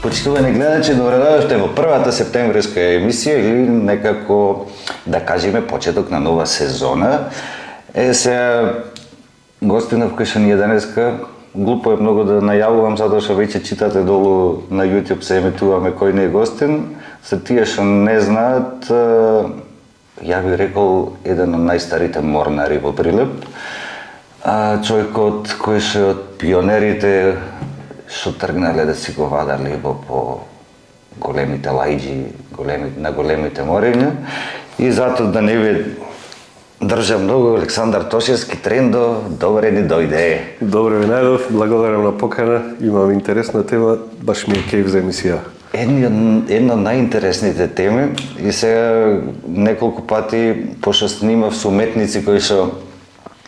Почитувани гледачи, добре дојдовте во првата септемвриска емисија или некако да кажеме почеток на нова сезона. Сега гостинов кој што ни е денеска, глупо е многу да најавувам затоа што веќе читате долу на YouTube се емитуваме кој не е гостин. За тие што не знаат, ја би рекол еден од најстарите морнари во Прилеп. Човекот кој што е од пионерите што тргнале да си го вадали по големите лајџи, на големите морења. И затоа да не ви држа многу, Александар Тошевски, Трендо, добре ни дојде. Добре ви најдов, благодарам на покана, имам интересна тема, баш ми е кејф за емисија. Една од најинтересните теми и сега неколку пати, пошто снимав со уметници кои што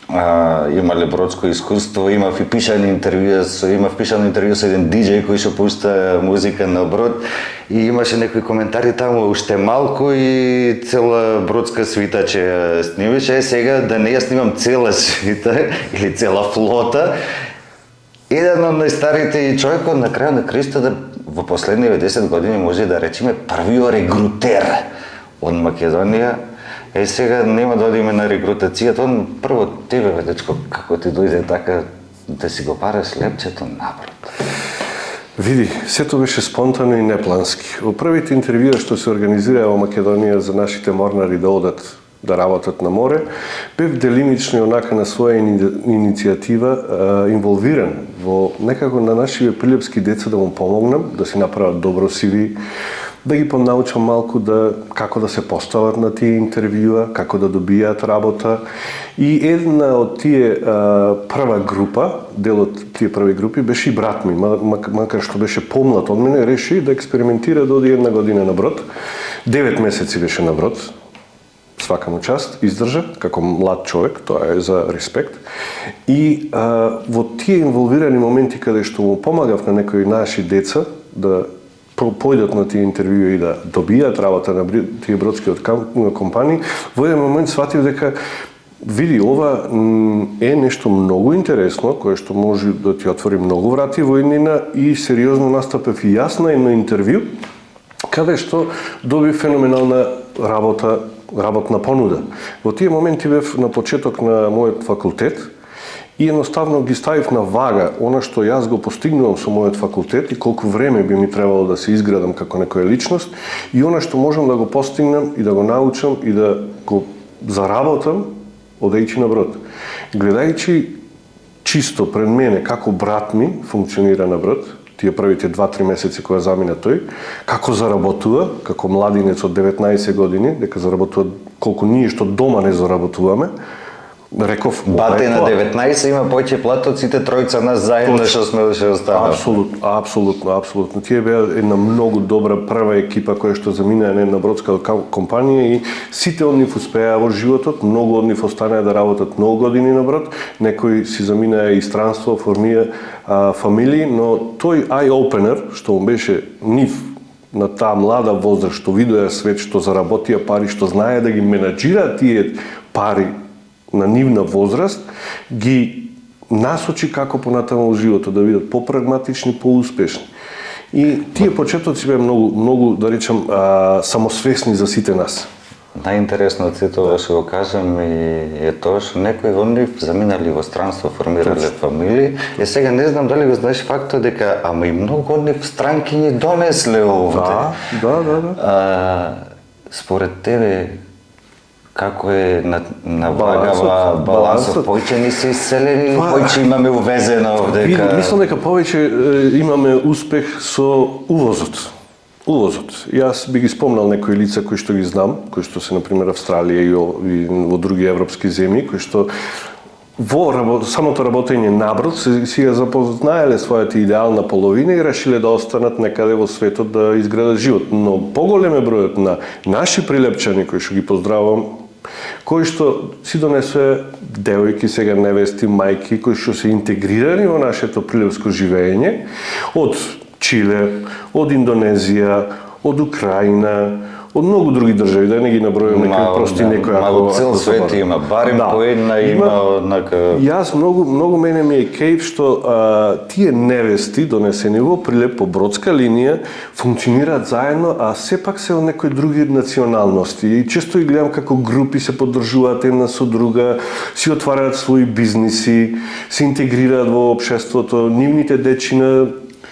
имале бродско искуство, имав пишано интервју со еден диџеј кој што пушта музика на брод и имаше некои коментари таму, уште малку и цела бродска свита че ја снимаше, сега да не ја снимам цела свита или цела флота. Еден од најстарите и човекот на крајот на крајштата во последниве 10 години може да речеме првиот регрутер од Македонија. Сега нема да одиме на регрутацијата, прво тебе, дечко, како ти дојде така да си го бараш лепчето напред? Види, сето беше спонтано и неплански. Во првите интервјуа што се организираа во Македонија за нашите морнари да одат да работат на море, бев делимично онака на своја иницијатива инволвиран во некако на нашите прилепски деца да му помогнам, да си направат добро CV, да ги понаучам малку како да се постават на тие интервјуа, како да добијат работа. И една од тие прва група, дел од тие први групи, беше и брат ми, макар што беше помлад од мене, реши да експериментира да оди една година на брод. 9 месеци беше на брод, свака му част, издржа, како млад човек, тоа е за респект. И во тие инволвирани моменти каде што му помагав на некои наши деца да појдат на тие интервјуи и да добијат работа на тие бродски компании, во еден момент сватив дека види, ова е нешто многу интересно, кое што може да ти отвори многу врати во иднина и сериозно настапев и јас на едно интервју, каде што доби феноменална работна понуда. Во тие моменти бев на почеток на мојот факултет и едноставно ги ставив на вага она што јас го постигнувам со мојот факултет и колку време би ми требало да се изградам како некоја личност и она што можам да го постигнам и да го научам и да го заработам одејќи на брод. Гледајќи чисто пред мене како брат ми функционира на брод, тие првите 2-3 месеци која замина тој, како заработува, како младинец од 19 години, дека заработува колку ние што дома не заработуваме, реков, бате на 19 има повеќе плата од сите тројца нас заедно што сме останали. Апсолутно. Тие беа една многу добра прва екипа која што заминаа на една бродска компанија и сите од нив успеа во животот, многу од нив останаа да работат многу години на брод, некои си заминаа и странство, формија фамилии, но тој eye-opener што му беше нив на таа млада возраст, што видоа свет, што заработија пари, што знаеа да ги менаџираат тие пари на нивна возраст, ги насочи како понатаму во животот, да бидат попрагматични, поуспешни. И тие почетоци беа многу, да речам, самосвесни за сите нас. Најинтересно од сето ова што го кажам е тоа што некои од нив заминали во странство, формирале фамилии. Сега не знам дали го знаеш фактот дека ама и многу од нив странки ни донесле овде. Да. Според тебе како е на вагава балансот? Повеќе ни се иселени или повеќе имаме увезено овде? Мислам дека повеќе имаме успех со увозот. Јас би ги спомнал некои лица кои што ги знам, кои што се, например, Австралија и во други европски земји, кои што во самото работење на брод си ја запознаеле својата идеална половина и решиле да останат некаде во светот да изградат живот. Но поголем е бројот на наши прилепчани, кои што ги поздравувам, кои што си донесе девојки, сега невести, мајки, кои што се интегрирани во нашето прилепско живење, од Чиле, од Индонезија, од Украина, од многу други држави, да не ги набројам, нека прости некој ако цел свет има, барем по една има однака. Јас многу мене ми е кејф што тие невести донесени во Прилеп по бродска линија функционираат заедно, а сепак се од некои други националности. И често ги гледам како групи се поддржуваат една со друга, си отвараат своји бизниси, се интегрираат во општеството, нивните дечина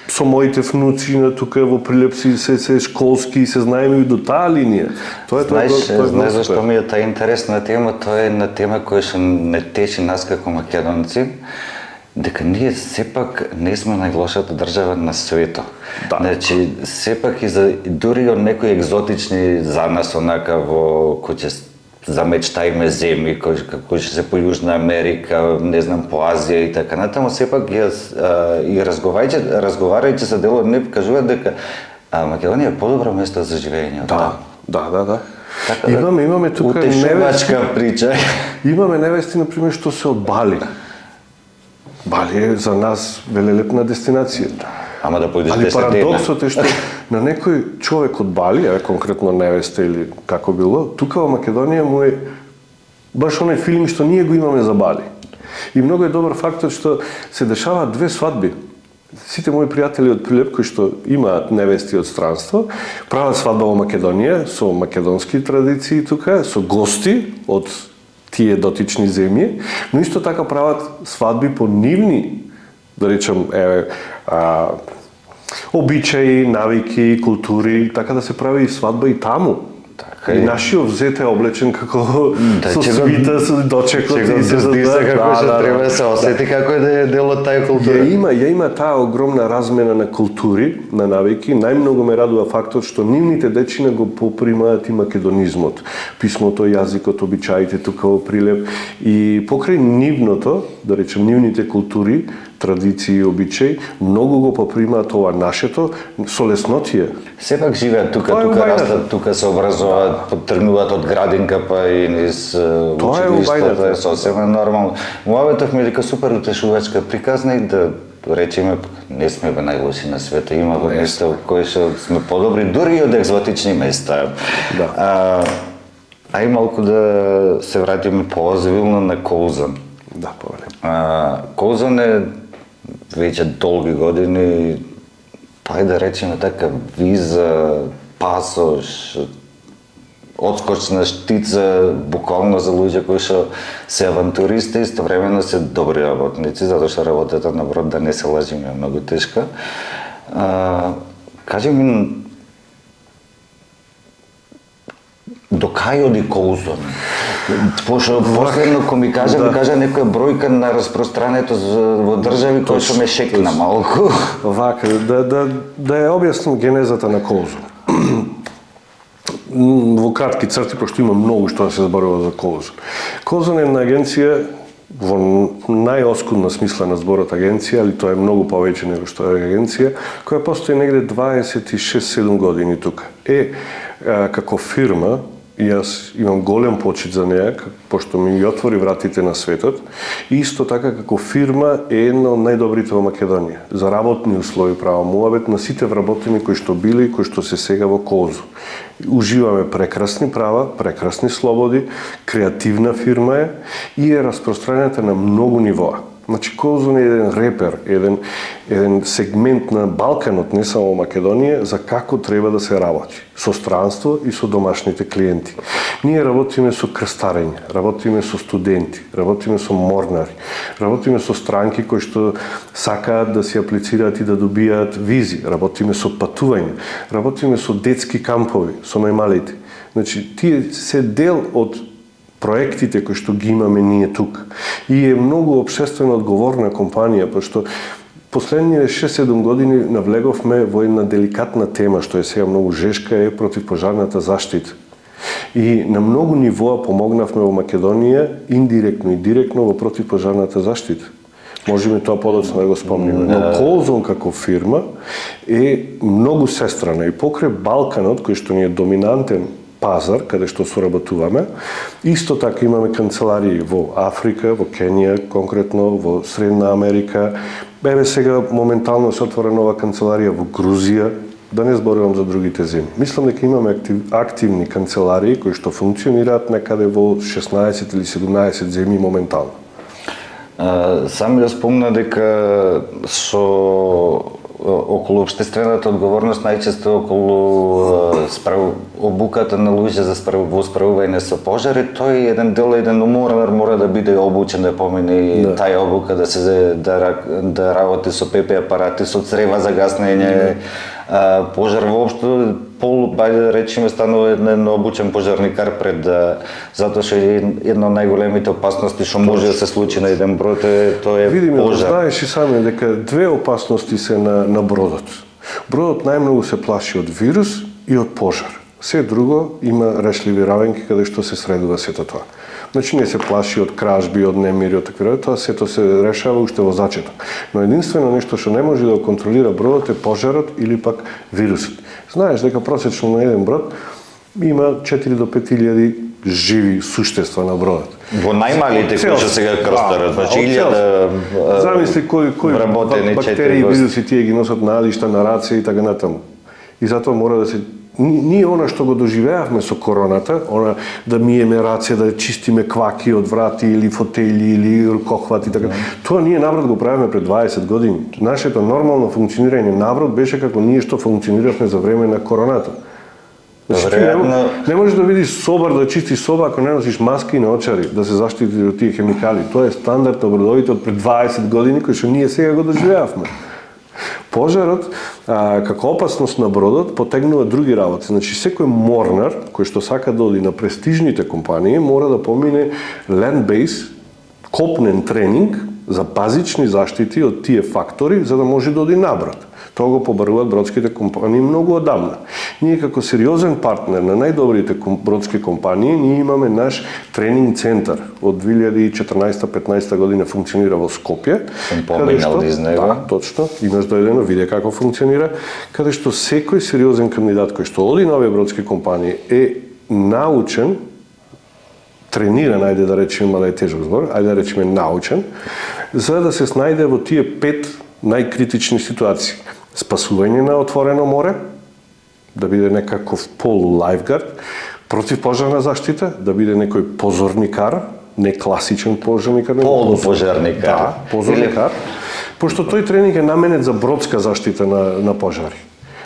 со моите внуци на тука во Прилеп се школски и се знаеме и до таа линија. Знаеш зашто ми е таа интересна тема? Тоа е една тема која што не тече нас како македонци, дека ние сепак не сме најлошата држава на светот. Да. Значи, сепак и дури од некои екзотични за нас онака во кој ќе замечтаиме земји, кои ќе се по Јужна Америка, не знам, по Азија и така натаму, сепак и разговарајќи со дел од нив, кажуваат дека Македонија е подобро место за живење од таму. Да. Така, имаме тука утешувачка прича. Имаме невести, например, што се од Бали. Бали е за нас велелепна дестинација. Ама да појдеш 10 дена. Али парадоксот е што на некој човек од Бали, конкретно невеста или како било, тука во Македонија му е баш оној филм што ние го имаме за Бали. И многу е добар фактот што се дешаваат две свадби. Сите мои пријатели од Прилеп кои што имаат невести од странство, прават свадба во Македонија со македонски традиции тука, со гости од тие дотични земји, но исто така прават свадби по нивни, да речем, обичаи, навики, култури, така да се прави и свадба и таму. И нашиот взет е облечен како со свита, со дочекот и се здиса како што треба да се осети како е дел од таа култура. Ја има таа огромна размена на култури, на навики. Најмногу ме радува фактот што нивните дечина го попримаат и македонизмот, писмото, јазикот, обичаите тука во Прилеп и покрај нивното, да речем нивните култури, традиции и обичаи, многу го попримаат ова нашето со леснотија. Сепак живеат тука растат, тука се образуваат, потргнуваат од градинка па и низ училиштата, е сосема нормално. Муабетов ми дека супер утешувачка приказна и да речеме не сме најлоши на света, има места кои што сме подобри дури и од екзотични места. Да. Ај малку да се вратиме поозбилно на Коузан. Да, повеле. Коузан е веќе долги години, да речеме така, виза, пасош, одскочна штица, буквално за луѓе кои што се авантуристи, истовремено се добри работници, затоа што работата на брод, да не се лажиме, е многу тешка. Кажи ми, до кај оди Коузан? Пошто последно кој ми кажа некоја бројка на распространето во држави кој што ме шекна малку. Вака, да ја објаснам генезата на Коузан. Во кратки црти, пошто има многу што да се зборува за Коузан. Коузан е една агенција, во најоскудна смисла на зборот агенција, али тоа е многу повеќе него што е агенција, која постои негде 26-7 години тука. Како фирма, и јас имам голем почит за неја, пошто ми ја отвори вратите на светот, и исто така како фирма е една од најдобрите во Македонија. За работни услови правам муабет на сите вработени кои што били и кои што се сега во Коузу. Уживаме прекрасни права, прекрасни слободи, креативна фирма е и е распространета на многу нивоа. Значи, Коузан е еден репер, еден сегмент на Балканот, не само Македонија, за како треба да се работи со странство и со домашните клиенти. Ние работиме со крстарење, работиме со студенти, работиме со морнари, работиме со странки кои што сакаат да се аплицираат и да добијаат визи, работиме со патување, работиме со детски кампови, со најмалите. Значи, тие се дел од проектите кои што ги имаме ние тука. И е многу општествено одговорна компанија, пошто последниве 6-7 години навлеговме во една деликатна тема, што е сега многу жешка, е противпожарната заштита. И на многу нивоа помогнавме во Македонија, индиректно и директно во противпожарната заштита. Можеме тоа подоцна да го спомниме. Но Коузан како фирма е многу сестрана и покрај Балканот, кој што ни е доминантен пазар, каде што соработуваме. Исто така имаме канцеларии во Африка, во Кенија, конкретно во Средна Америка. Еве сега моментално се отвора нова канцеларија во Грузија, да не зборувам за другите земји. Мислам дека имаме активни канцеларии кои што функционираат некаде во 16 или 17 земји моментално. Сам ја спомна дека околу општествената одговорност најчесто околу обуката на луѓе за во справување со пожари, тој еден дел, еден уморар мора да биде обучен да помине таја обука, да работи со ПП апарати, со црева за гаснење, пожар воопшто бајде да речеме станува еден обучен пожарникар пред затоа што една од најголемите опасности што може да се случи на еден брод тоа е Видиме, пожар. знаеш и сами дека две опасности се на бродот. Бродот најмногу се плаши од вирус и од пожар. Се друго има решливи равенки каде што се средува сето тоа. Значи не се плаши од кражби, од немири, од такви, тоа сето се решава уште во зачеток. Но единствено нешто што не може да го контролира бродот е пожарот или пак вирусот. Знаеш дека просечно на еден брод има 4 до 5.000 живи суштества на бродот. Во најмалите кои што сега крстарат, значи 1000 замисли кои бактерии и вируси тие ги носат на алишта, на раце и така натаму. И затоа мора да се ние она што го доживеавме со короната, она да миеме раце, да чистиме кваки од врати или фотели или рукохвати така. Тоа ние наврат го правиме пред 20 години. Нашето нормално функционирање наврат беше како ние што функциониравме за време на короната. Значи, не можеш да видиш собар, да чистиш соба ако не носиш маски и наочари, да се заштити од тие хемикали. Тоа е стандард на бродовите од пред 20 години кој што ние сега го доживеавме. Пожарот, како опасност на бродот, потегнува други работи. Значи, секој морнар, кој што сака да оди на престижните компании, мора да помине land-based, копнен тренинг за базични заштити од тие фактори, за да може да оди на брод. Тоа го побаруваат бродските компании многу одамна. Ние како сериозен партнер на најдобрите бродски компании, ние имаме наш тренинг центар. Од 2014-15 година функционира во Скопје. Поминал низ него. Да, точно. Имаш дојдено, виде како функционира. Каде што секој сериозен кандидат кој што оди на овие бродски компании е научен, трениран, ајде да речеме, мада е тежок збор, ајде да речеме научен, за да се снајде во тие 5 најкритични ситуации. Спасување на отворено море, да биде некаков полу-лайфгард, противпожарна заштита, да биде некој позорникар, не класичен пожарникар, полупожарникар. Да, позорникар. Пошто тој тренинг е наменет за бродска заштита на пожари.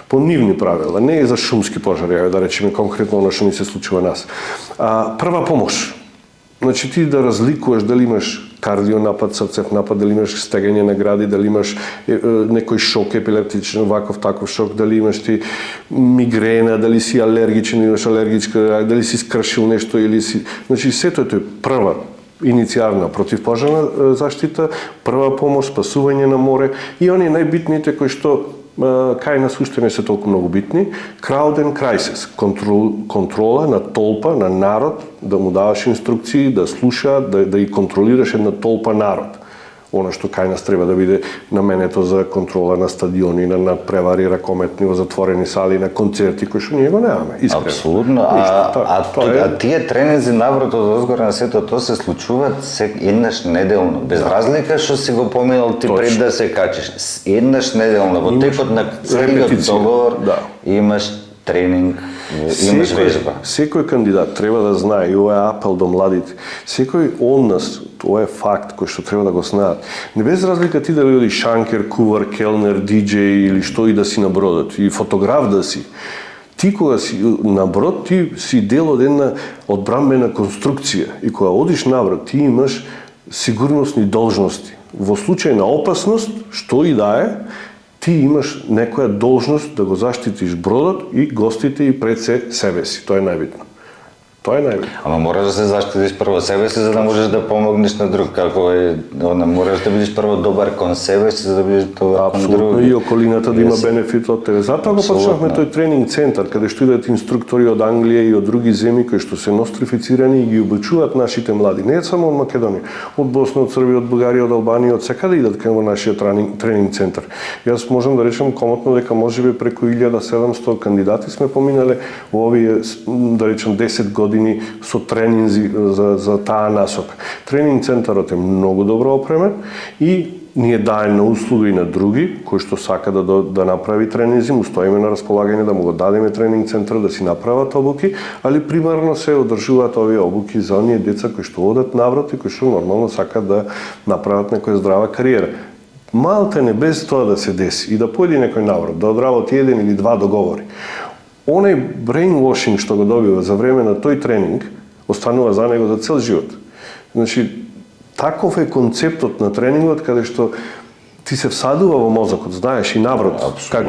По нивни правила, не е за шумски пожари, да речеме конкретно оно што ни се случува нас. Прва помош. Значи ти да разликуваш дали имаш кардионапад, срцев напад, дали имаш стегање на гради, дали имаш некој шок епилептичен, ваков таков шок, дали имаш ти мигрена, дали си алергичен, имаш алергичка, дали си скршил нешто или си... Значи сето е прва иницијарна противпожарна заштита, прва помош, спасување на море и оние најбитните кои што кај нас уште не се толку многу битни, crowd and crisis, контрола на толпа, на народ, да му даваш инструкции, да слуша, да и контролираш една толпа народ. Оно што кај нас треба да биде наменето за контрола на стадиони, на надпревари ракометни во затворени сали, на концерти кои што ние го немаме, искрено. Апсолутно. Тие тренинзи наврат од озгора на сето тоа се случуваат еднаш неделно, без разлика што си го поминал ти пред да се качиш. Еднаш неделно во текот на целиот договор имаш тренинг, имаш вежба. Секој кандидат треба да знае, и ова е апел до младите, секој од нас, тоа е факт кој што треба да го знаат. Не без разлика ти дали оди шанкер, кувар, келнер, диџеј или што и да си на бродот, и фотограф да си. Ти кога си на брод, ти си дел од една одбранбена конструкција и кога одиш на брод, ти имаш сигурносни должности. Во случај на опасност, што и да е, ти имаш некоја должност да го заштитиш бродот и гостите и пред себе си. Тоа е најбитно. Тоа е најбитно. Ама мораш да се заштитиш прво себе си за да можеш да помогнеш на друг. Како е, мораш да бидеш прво добар кон себе си за да бидеш добар кон друг. Апсолутно, и околината да има бенефит од тебе. Затоа го почнавме тој тренинг центар каде што идат инструктори од Англија и од други земји кои што се нострифицирани и ги обучуваат нашите млади. Не само од Македонија, од Босна, од Србија, од Бугарија, од Албанија, од секаде идат кај нашиот тренинг центар. Јас можам да речам комотно дека можеби преку 1700 кандидати сме поминале во овие, да речам, 10 години со тренинзи за таа насока. Тренинг центарот е многу добро опремен и ние даем на услуга и на други, кои што сака да направи тренинзи, му стоиме на располагање да му го дадеме тренинг центар да си направат обуки, али примарно се одржуваат овие обуки за оние деца кои што одат наврат и кои што нормално сакаат да направат некоја здрава кариера. Малтене без тоа да се деси и да појде некој наврат, да одработи еден или два договори. Онај brainwashing што го добива за време на тој тренинг останува за него за цел живот. Значи, таков е концептот на тренингот, каде што ти се всадува во мозокот, знаеш и наврат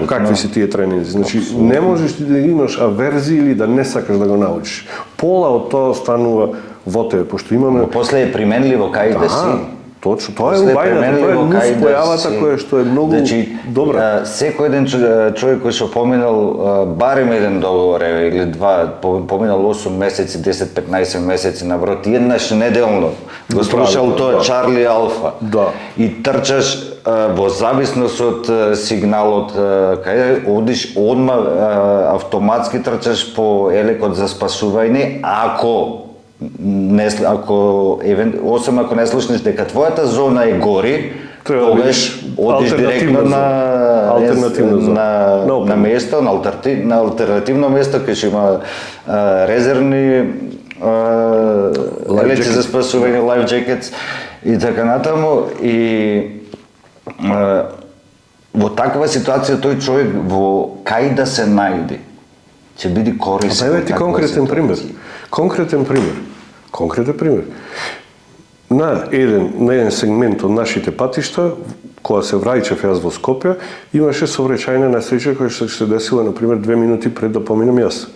какви се тие тренинзи. Значи, не можеш ти да имаш аверзија или да не сакаш да го научиш. Пола од тоа останува во тебе, пошто имаме... Но после е применливо кај да си. Точно, тоа е убајната, тоа е нус појавата која што е многу добра. Секој еден човек кој што поминал барем еден договор или два, поминал 8 месеци, 10-15 месеци наврат, еднаш неделно го слушал тоа Чарли Алфа. Да. И трчаш во зависност од сигналот, кај одиш одма автоматски трчаш по елекот за спасување, ако освен ако не слушнеш дека твојата зона е гори, тогаш одиш директно на место, на алтернативно место, кај што има резервни елеци за спасување, life jackets и така натаму. И во таква ситуација тој човек во кај да се најде ќе биде корисен. Еве ти конкретен пример. На еден сегмент од нашите патишта, кога се враќав јас во Скопје, имаше сообраќајна несреќа која што се десила, например, 2 минути пред да поминам јас.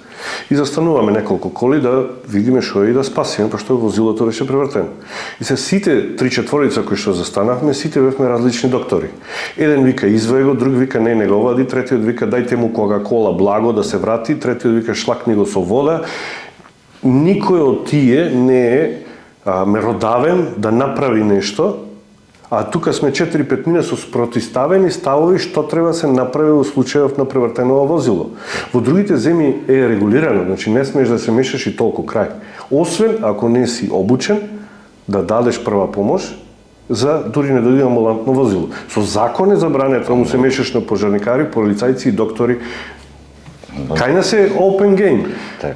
И застануваме неколку коли да видиме што е и да спасиме, пошто возилото беше превртено. И се сите 3-4 кои што застанавме, сите бевме различни доктори. Еден вика извај го, друг вика не го вади, третиот вика дајте му Кока-кола благо да се врати, третиот вика шлакни го со вода. Никој од тие не е меродавен да направи нешто, а тука сме 4-5 мина со спротиставени ставови што треба се направи во случајов на превртено возило. Во другите земји е регулирано, значи не смееш да се мешаш и толку крај. Освен ако не си обучен да дадеш прва помош за дури не да има амбулантно возило. Со закон е забрането да му се мешаш на пожарникари, полицајци и доктори. Кај нас е open game.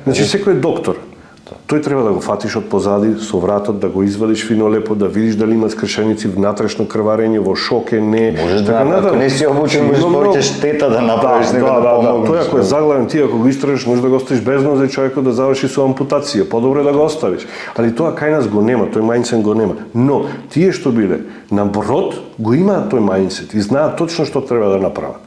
Значи секој доктор тој треба да го фатиш од позади со вратот, да го извадиш фино лепо, да видиш дали има скршеници, внатрешно крварење, во шок е, не. Можеш да, ако не си обучен, можеш повеќе штета да направиш него да помогнеш. Тој ако е заглавен, ти ако го истражиш, можеш да го оставиш без нозе човекот да заврши со ампутација. Подобро да го оставиш. Али тоа кај нас го нема, тој мајнсет го нема. Но тие што биле на брод го имаат тој мајнсет и знаат точно што треба да направат.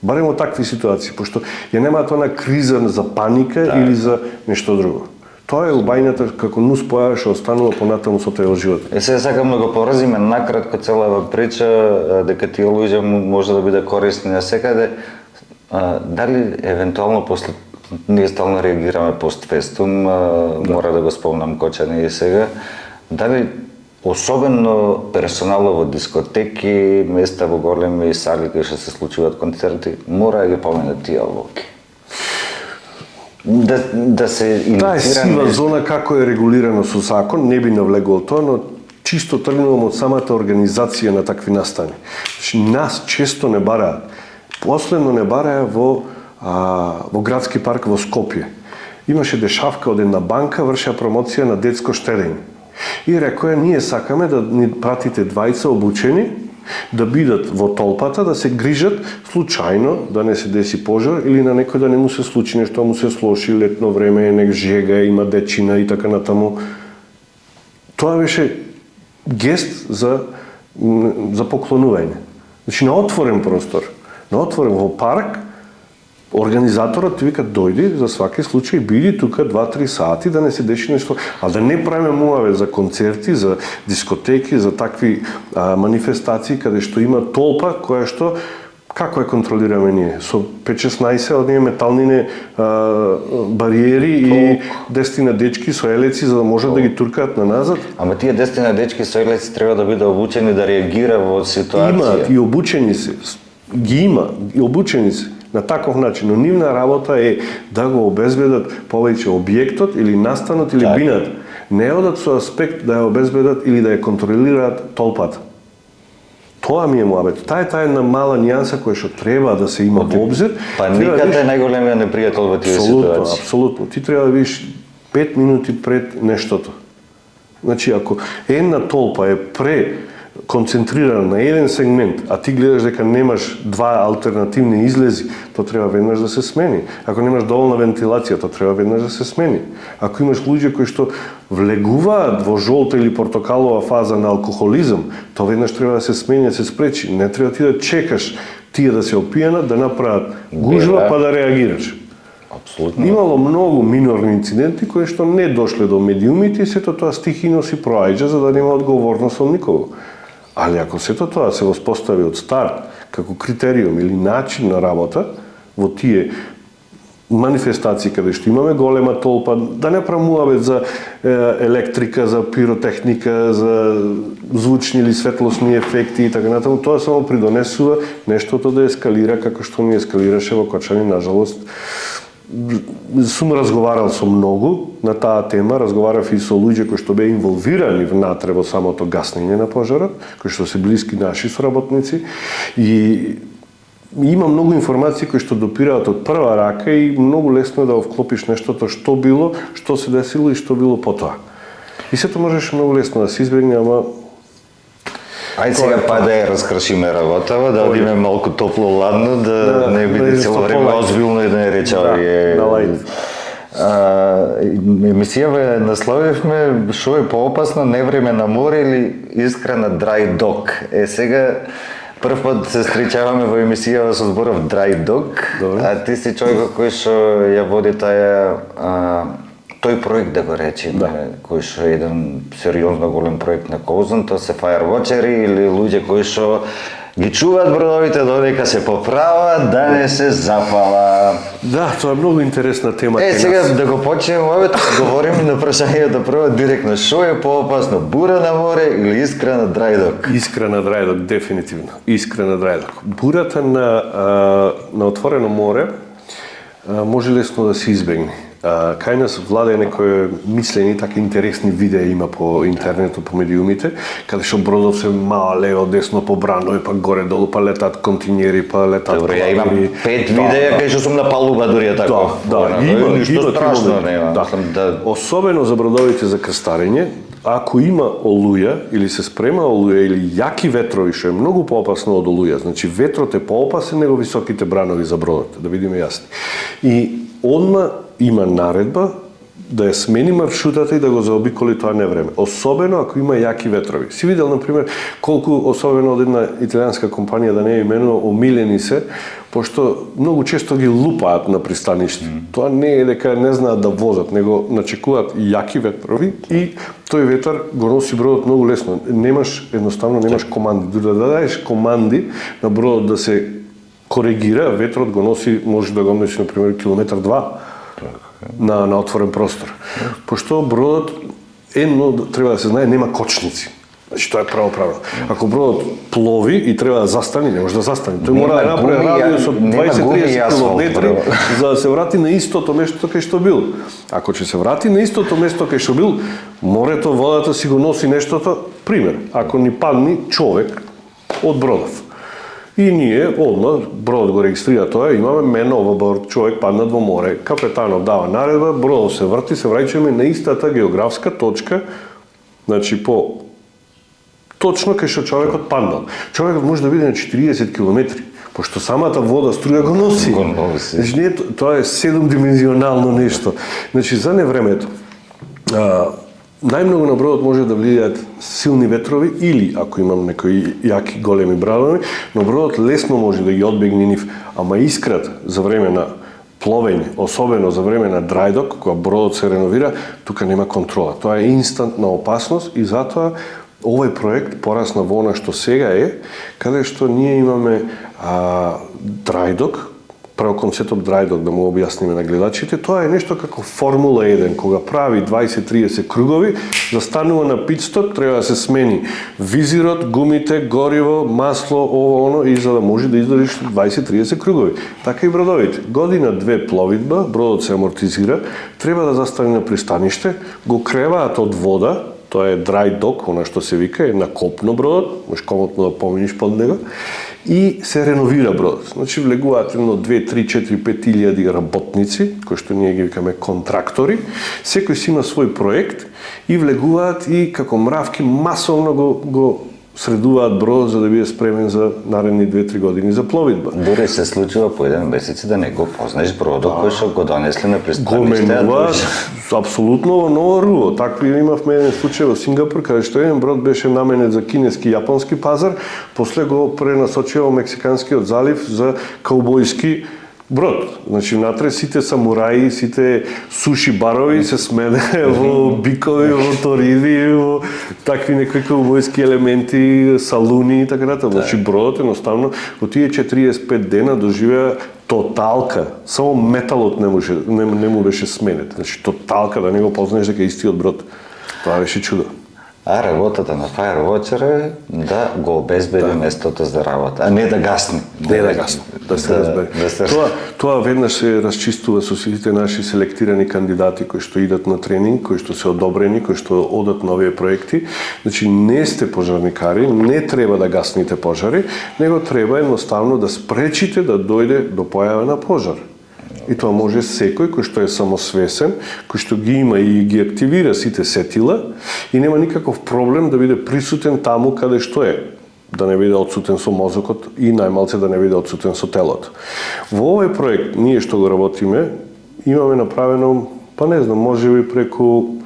Барем во такви ситуации, пошто ја немаат она криза за паника или за нешто друго. Тоа е убајната како нус појава што останува понатаму со тој живот. Сега сакам да го поразиме накратко целава прича, дека тие луѓе може да биде корисни на секаде. Дали евентуално после ние стално реагираме постфестум, мора да го спомнам Кочани и сега, дали особено персонала во дискотеки, места во големи сали кај што се случуваат концерти, мора да ги поменат тие обуки. Да се инициира. Таа е сива зона како е регулирано со закон, не би навлегувал тоа, но чисто тргнувам од самата организација на такви настани. Значи, нас често не бараат. Последно не бараа во градски парк во Скопје. Имаше дешавка од една банка, вршеа промоција на детско штедење. И рекоа, ние сакаме да ни пратите двајца обучени, да бидат во толпата, да се грижат случајно, да не се деси пожар или на некој да не му се случи нешто, му се слоши летно време, нек жега, има дечина и така натаму. Тоа беше гест за поклонување. Значи на отворен простор, на отворен во парк, организаторот ти вика дојди за сваки случај, биди тука 2-3 сати да не се деши нешто, а да не правиме муаве за концерти, за дискотеки, за такви манифестации каде што има толпа која што како ја контролираме ние? Со 5-16 од ние метални бариери и 10 дечки со елеци за да можат да ги туркаат на назад. Ама тие 10 дечки со елеци треба да бидат обучени да реагира во ситуација. Имаат и обучени се. Ги има и обучени се на таков начин, но нивна работа е да го обезбедат повеќе објектот или настанот или бинат. Не одат со аспект да ја обезбедат или да ја контролираат толпата. Тоа ми е муабет. Таа е една мала нијанса која што треба да се има во обзир. Па никад е најголемиот непријател во тие ситуации. Апсолутно. Ти треба да видиш 5 минути пред нештото. Значи, ако една толпа е концентрирана на еден сегмент, а ти гледаш дека немаш два алтернативни излези, то треба веднаш да се смени. Ако немаш доволна вентилација, то треба веднаш да се смени. Ако имаш луѓе кои што влегуваат во жолта или портокалова фаза на алкохолизам, то веднаш треба да се смени, да се спречи. Не треба ти да чекаш тие да се опијанат, да направат гужва па да реагираш. Апсолутно. Имало многу минорни инциденти кои што не дошле до медиумите и сето тоа стихино си проаѓа за да нема одговорност од никого. Али ако сето тоа се воспостави од старт како критериум или начин на работа во тие манифестации каде што имаме голема толпа, да не правмуваме за електрика, за пиротехника, за звучни или светлосни ефекти и така натаму, тоа само придонесува нештото да ескалира како што ни ескалираше во Кочани, нажалост. Сум разговарал со многу на таа тема, разговарав и со луѓе кои што беа инволвирани внатре во самото гаснење на пожарот, кои што се блиски наши соработници и има многу информации кои што допираат од прва рака и многу лесно е да вклопиш нештото што било, што се десило и што било потоа. И сето можеш многу лесно да се избегне, ама Ајде сега па да ја раскршиме работава, да одиме малку топло-ладно, да не биде цело време озбилно и да не рече овие. Емисијава насловивме што е поопасно, невреме на море или искра на dry dock. Сега прв пат се среќаваме во емисијава со зборов dry dock, а ти си човек кој што ја води тој проект, да го речеме, кој што е еден сериозно голем проект на Коузен, тоа се фаервочери или луѓе кои што ги чуваат бродовите додека се поправат, да не се запала. Да, тоа е многу интересна тема. Сега да го почнеме овој, говориме на прашањето прво директно, што е поопасно, бура на море или искра на dry dock? Искра на dry dock, дефинитивно. Искра на dry dock. Бурата на отворено море може лесно да се избегне. Кај нас владае некои мислени, така интересни видеа има по интернетот, по медиумите, каде што бродов се мала лево, десно по брандови, па горе-долу, па летат континери, па летат... Добро, ја имам 5 видеа кај што сум на палуба дури е така. Има ништо страшно нема. Особено за бродовите за крстарење, ако има олуја или се спрема олуја или јаки ветрови, што е многу поопасно од олуја, значи ветрот е поопасен него високите бранови за бродот, да видиме јасно. И одма има наредба да ја смени маршрутата и да го заобиколи тоа невреме. Особено ако има јаки ветрови. Си видел, например, колку, особено од една италијанска компанија, да не е именува, омилени се, пошто многу често ги лупаат на пристаниште. Тоа не е дека не знаат да возат, него начекуваат јаки ветрови и тој ветар го носи бродот многу лесно. Едноставно немаш команди. Дури да дадеш команди на бродот да се коригира, ветрот го носи, може да го носи, например, километар 2 на отворен простор. Пошто бродот, треба да се знае, нема кочници. Значи, тоа е право правило. Ако бродот плови и треба да застане, не може да застане. Тој мора да направи радиус од 20-30 километри за да се врати на истото место кај што бил. Ако ќе се врати на истото место кај што бил, морето, водата си го носи нештото. Пример, ако ни падни човек од бродов, и ние одма, бродот го регистрира тоа, имаме мено во борд, човек паднат во море, капетанот дава наредба, бродот се врти, се враќаме на истата географска точка, значи по точно кај што човекот паднал. Човекот може да биде на 40 километри, пошто самата вода, струја го носи. Значи, тоа е 7-димenzionално нешто. Значи, за невремето, најмногу на бродот може да влијаат силни ветрови или, ако имам некои јаки големи бранови, но бродот лесно може да ги одбегне нив, ама искрат за време на пловење, особено за време на dry dock, кога бродот се реновира, тука нема контрола. Тоа е инстантна опасност и затоа овој проект порасна во она што сега е, каде што ние имаме dry dock. Прво концептот dry dock, да му објасниме на гледачите, тоа е нешто како Формула 1, кога прави 20-30 кругови, застанува на питстоп, треба да се смени визирот, гумите, гориво, масло, ово оно, и за да може да издржиш 20-30 кругови. Така и бродовите. Година-две пловидба, бродот се амортизира, треба да застане на пристаниште, го креваат од вода, Тоа е dry dock, она што се вика, е на копно бродот, можеш комотно да поминиш под него, и се реновира бродот. Значи влегуваат едно 2, 3, 4, 5 илјади работници, кои што ние ги викаме контрактори, секој си има свој проект и влегуваат и како мравки масовно го средуваат бродот за да биде спремен за наредни 2-3 години за пловидба. Дури се случува по еден месец да не го познаеш бродот кој што го донесле на Го пристаниште. менуваат апсолутно во ново руо. Такви имавме еден случај во Сингапур, каде што еден брод беше наменет за кинески и јапонски пазар, после го пренасочија во Мексиканскиот залив за каубојски брод. Значи, внатре сите самураи, сите суши барови се смене во бикови, во ториви, во такви некои каубојски елементи, салуни и така натаму. Значи, бродот едноставно во тие 45 дена доживеа тоталка. Само металот не му беше сменет. Значи, тоталка, да не го познаеш дека е истиот брод. Тоа беше чудо. А работата на Firewatcher е да го обезбеди местото за работа, а не да гасне. Не да гасне, да се разбере. Тоа веднаш се расчистува со сите наши селектирани кандидати кои што идат на тренинг, кои што се одобрени, кои што одат на овие проекти. Значи не сте пожарникари, не треба да гасните пожари, него треба едноставно да спречите да дојде до појава на пожар. И тоа може секој кој што е самосвесен, кој што ги има и ги активира сите сетила и нема никаков проблем да биде присутен таму каде што е. Да не биде отсутен со мозокот и најмалце да не биде отсутен со телото. Во овој проект, ние што го работиме, имаме направено, па не знам, можеби преку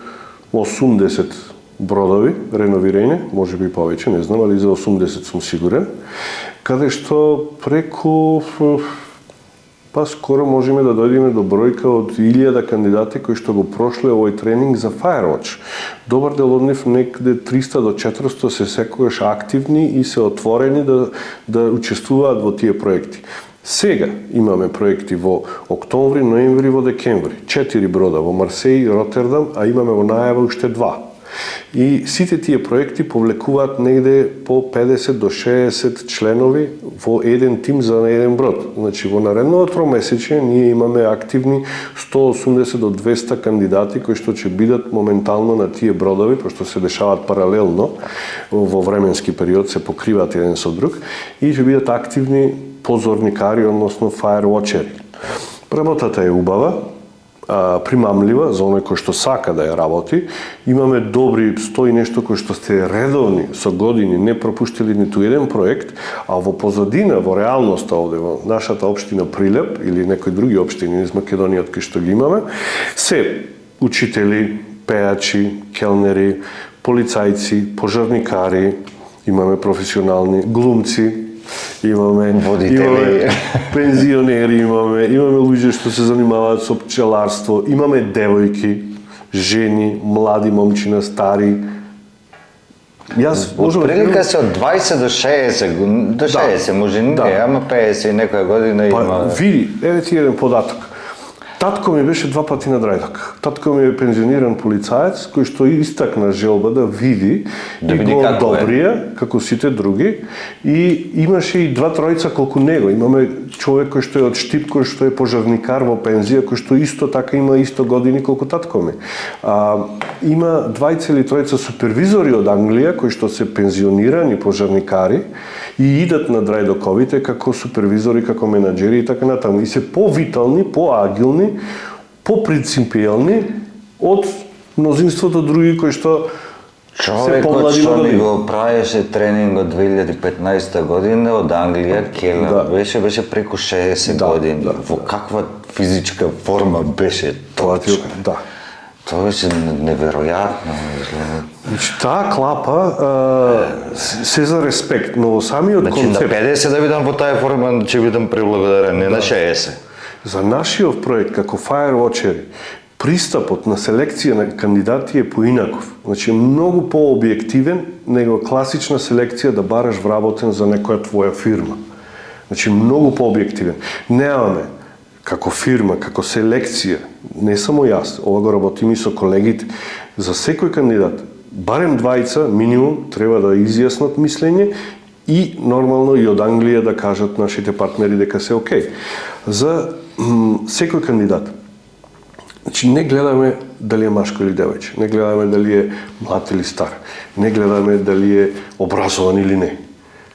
80 бродови реновирање, можеби повеќе, не знам, али за 80 сум сигурен, каде што преку па скоро можеме да дојдеме до бројка од 1000 кандидати кои што го прошле овој тренинг за Firewatch. Добар дел од нив, некаде 300 до 400 се секогаш активни и се отворени да учествуваат во тие проекти. Сега имаме проекти во октомври, ноември, во декември. 4 брода во Марсеј и Ротердам, а имаме во најава уште 2. И сите тие проекти повлекуваат негде по 50 до 60 членови во еден тим за еден брод. Значи во наредното тромесечие ние имаме активни 180 до 200 кандидати кои што ќе бидат моментално на тие бродови, пошто се дешаваат паралелно во временски период, се покриваат еден со друг и ќе бидат активни позорникари, односно Firewatchери. Работата е убава, примамлива за оној кој што сака да ја работи. Имаме добри 100 и нешто кои што сте редовни со години, не пропуштили ниту еден проект, а во позадина, во реалноста овде, во нашата општина Прилеп или некои други општини из Македонија кои што ги имаме, се учители, пеачи, келнери, полицајци, пожарникари, имаме професионални глумци, имаме водители, пензионери, имаме луѓе што се занимаваат со пчеларство, имаме девојки, жени, млади момчина, стари. Јас можам прилика се од 20 до 60, до 60 може не, ама 50 и некоја година има. Види, еве ти еден податок. Татко ми беше 2 пати на драјдок. Татко ми е пензиониран полицаец кој што истакна желба да види да и види го како одобрија како сите други и имаше и 2-3 колку него. Имаме човек кој што е од Штип, кој што е пожарникар во пензија, кој што исто така има исто години колку татко ми. Има 2 или 3 супервизори од Англија кои што се пензионирани пожарникари и идат на драјдоковите како супервизори, како менаџери и така натаму. И се повитални, поагилни, попринципијални од мнозинството други кои што човекот што ми го правеше тренинг од 2015 година од Англија, Келен, беше преку 60 години. Во каква физичка форма беше точно? Да. Тоа беше неверојатно. Значи, таа клапа се за респект, но во самиот концепт... На 50 да бидам во таа форма, ќе бидам преблагодарен, не на 60. За нашиот проект, како Firewatchери, пристапот на селекција на кандидати е поинаков. Значи, многу пообјективен него класична селекција да бараш вработен за некоја твоја фирма. Значи, многу пообјективен. Немаме како фирма, како селекција, не само јас, ова го работим и со колегите, за секој кандидат, барем 2 минимум треба да изјаснат мислење и нормално и од Англија да кажат нашите партнери дека се окей. За секој кандидат Значи не гледаме дали е машко или девојче, не гледаме дали е млад или стар, не гледаме дали е образован или не.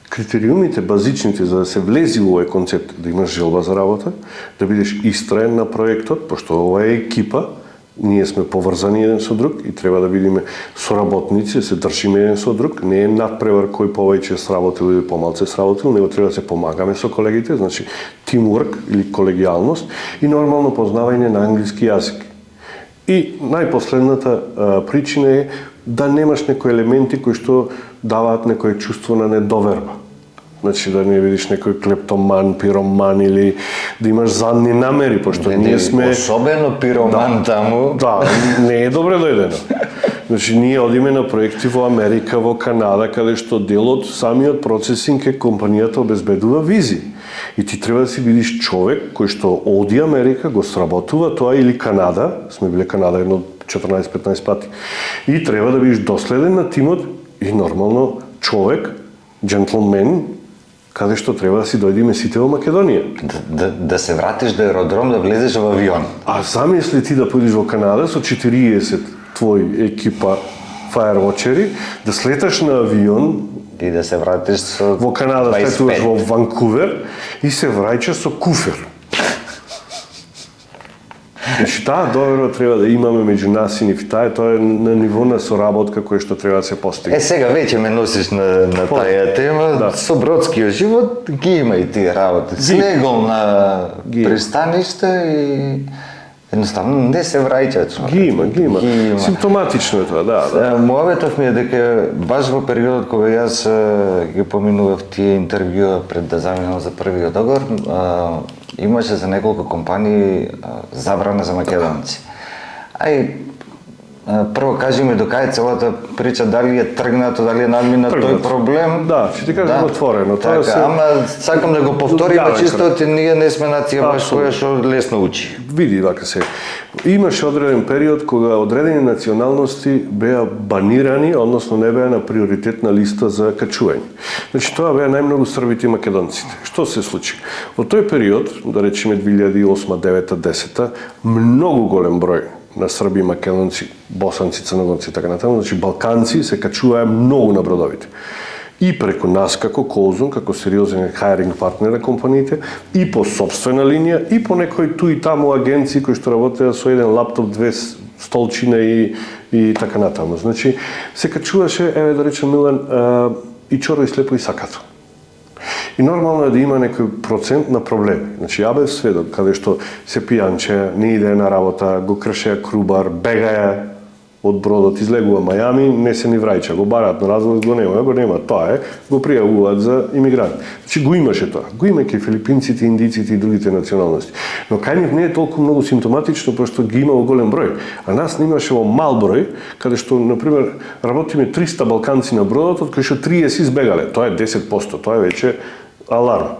Критериумите базичните за да се влези во овој концепт, да имаш желба за работа, да бидеш истраен на проектот, пошто ова е екипа, ние сме поврзани еден со друг и треба да бидеме соработници, да се држиме еден со друг, не е надпревар кој повеќе сработил или помалце сработил, него треба да се помагаме со колегите, значи teamwork или колегијалност и нормално познавање на англиски јазик. И најпоследната причина е да немаш некои елементи кои што даваат некое чувство на недоверба. Значи да не видиш некој клептоман, пироман или да имаш задни намери, пошто ние сме... Особено пироман таму. Да, не е добре дојдено. Значи ние одиме на проекти во Америка, во Канада, каде што дел од самиот процесинг е компанијата обезбедува визи. И ти треба да си бидиш човек кој што оди Америка, го сработува тоа или Канада, сме биле Канада едно 14-15 пати, и треба да бидиш доследен на тимот и нормално човек, джентлмен, каде што треба да си дојдеме сите во Македонија. Да се вратиш до аеродром, да влезеш во авион. А замисли ти да појдеш во Канада со 40 твој екипа фаервочери, да слеташ на авион И да се вратиш со во Канада, 25. слетуваш во Ванкувер и се враќаш со куфер. Значи, таа доверба треба да имаме меѓу нас и нив. Тоа е на ниво на соработка кој што треба да се постигне. Сега веќе ме носиш на таа тема. Да. Со бродскиот живот ги има и тие работи. Слегол на пристаниште и едноставно не се враќаш. Ги има. Симптоматично е тоа, да. Мојавето ми е дека баш во периодот кога јас ги поминував тие интервјуа пред да заминам за првиот договор, имаше за неколку компании забрана за македонци. Прво кажи ми до кај целата прича, дали е тргнато, дали е надминат тој проблем. Да, ќе ти кажам отворено. Така, ама сакам да го повториме чисто од ние не сме нација баш која што лесно учи. Види вака се. Имаше одреден период кога одредени националности беа банирани, односно не беа на приоритетна листа за качување. Значи тоа беа најмногу србите и македонците. Што се случи? Во тој период, да речеме 2008, 2009, 2010, многу голем број на срби, македонци, босанци, црногорци и така натаму, значи балканци се качуваа многу на бродовите. И преку нас како Колзун, како сериозен хайринг партнер на компаниите, и по собствена линија, и по некои ту и таму агенции кои што работеа со еден лаптоп, две столчина и така натаму. Значи, се качуваше, еве да речем Милан, и чоро и слепо и сакато. И нормално е да има некој процент на проблеми. Значи, ја бев сведок, каде што се пијанче, не иде на работа, го кршеа крубар, бегаја од бродот, излегува Мајами, не се ни враќа, го бараат на развоз, го нема, тоа е, го пријавуваат за имигрант. Значи, го имаше тоа. Го има кај филипинците, индиците и другите националности. Но кај нив не е толку многу симптоматично, пошто ги има во голем број. А нас не имаше во мал број, каде што, например, работиме 300 балканци на бродот, од кои што 30 избегале. Тоа е 10%, тоа е веќе аларм.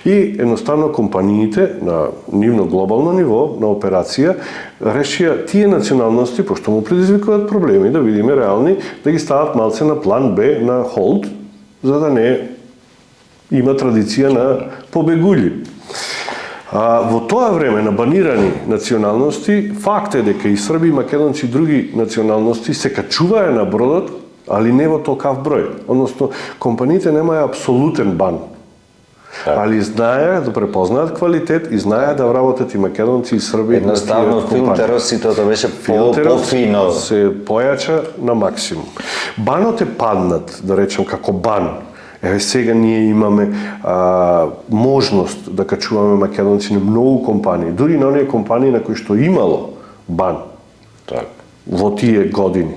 И едноставно компаниите на нивно глобално ниво, на операција, решија тие националности, пошто му предизвикуваат проблеми, да видиме реални, да ги стават малце на план Б, на холд, за да не има традиција на побегули. Во тоа време на банирани националности, факт е дека и срби, македонци и други националности се качуваа на бродот, али не во толкав број. Односно, компаниите немаја апсолутен бан. Али знаеа да препознаат квалитет и знаеа да вработат и македонци и срби. Едноставно филтерот ситото беше пофино. Се појача на максимум. Банот е паднат, да речем, како бан. Еве сега ние имаме можност да качуваме македонци на многу компании, дури на оние компании на кои што имало бан. Так. Во тие години.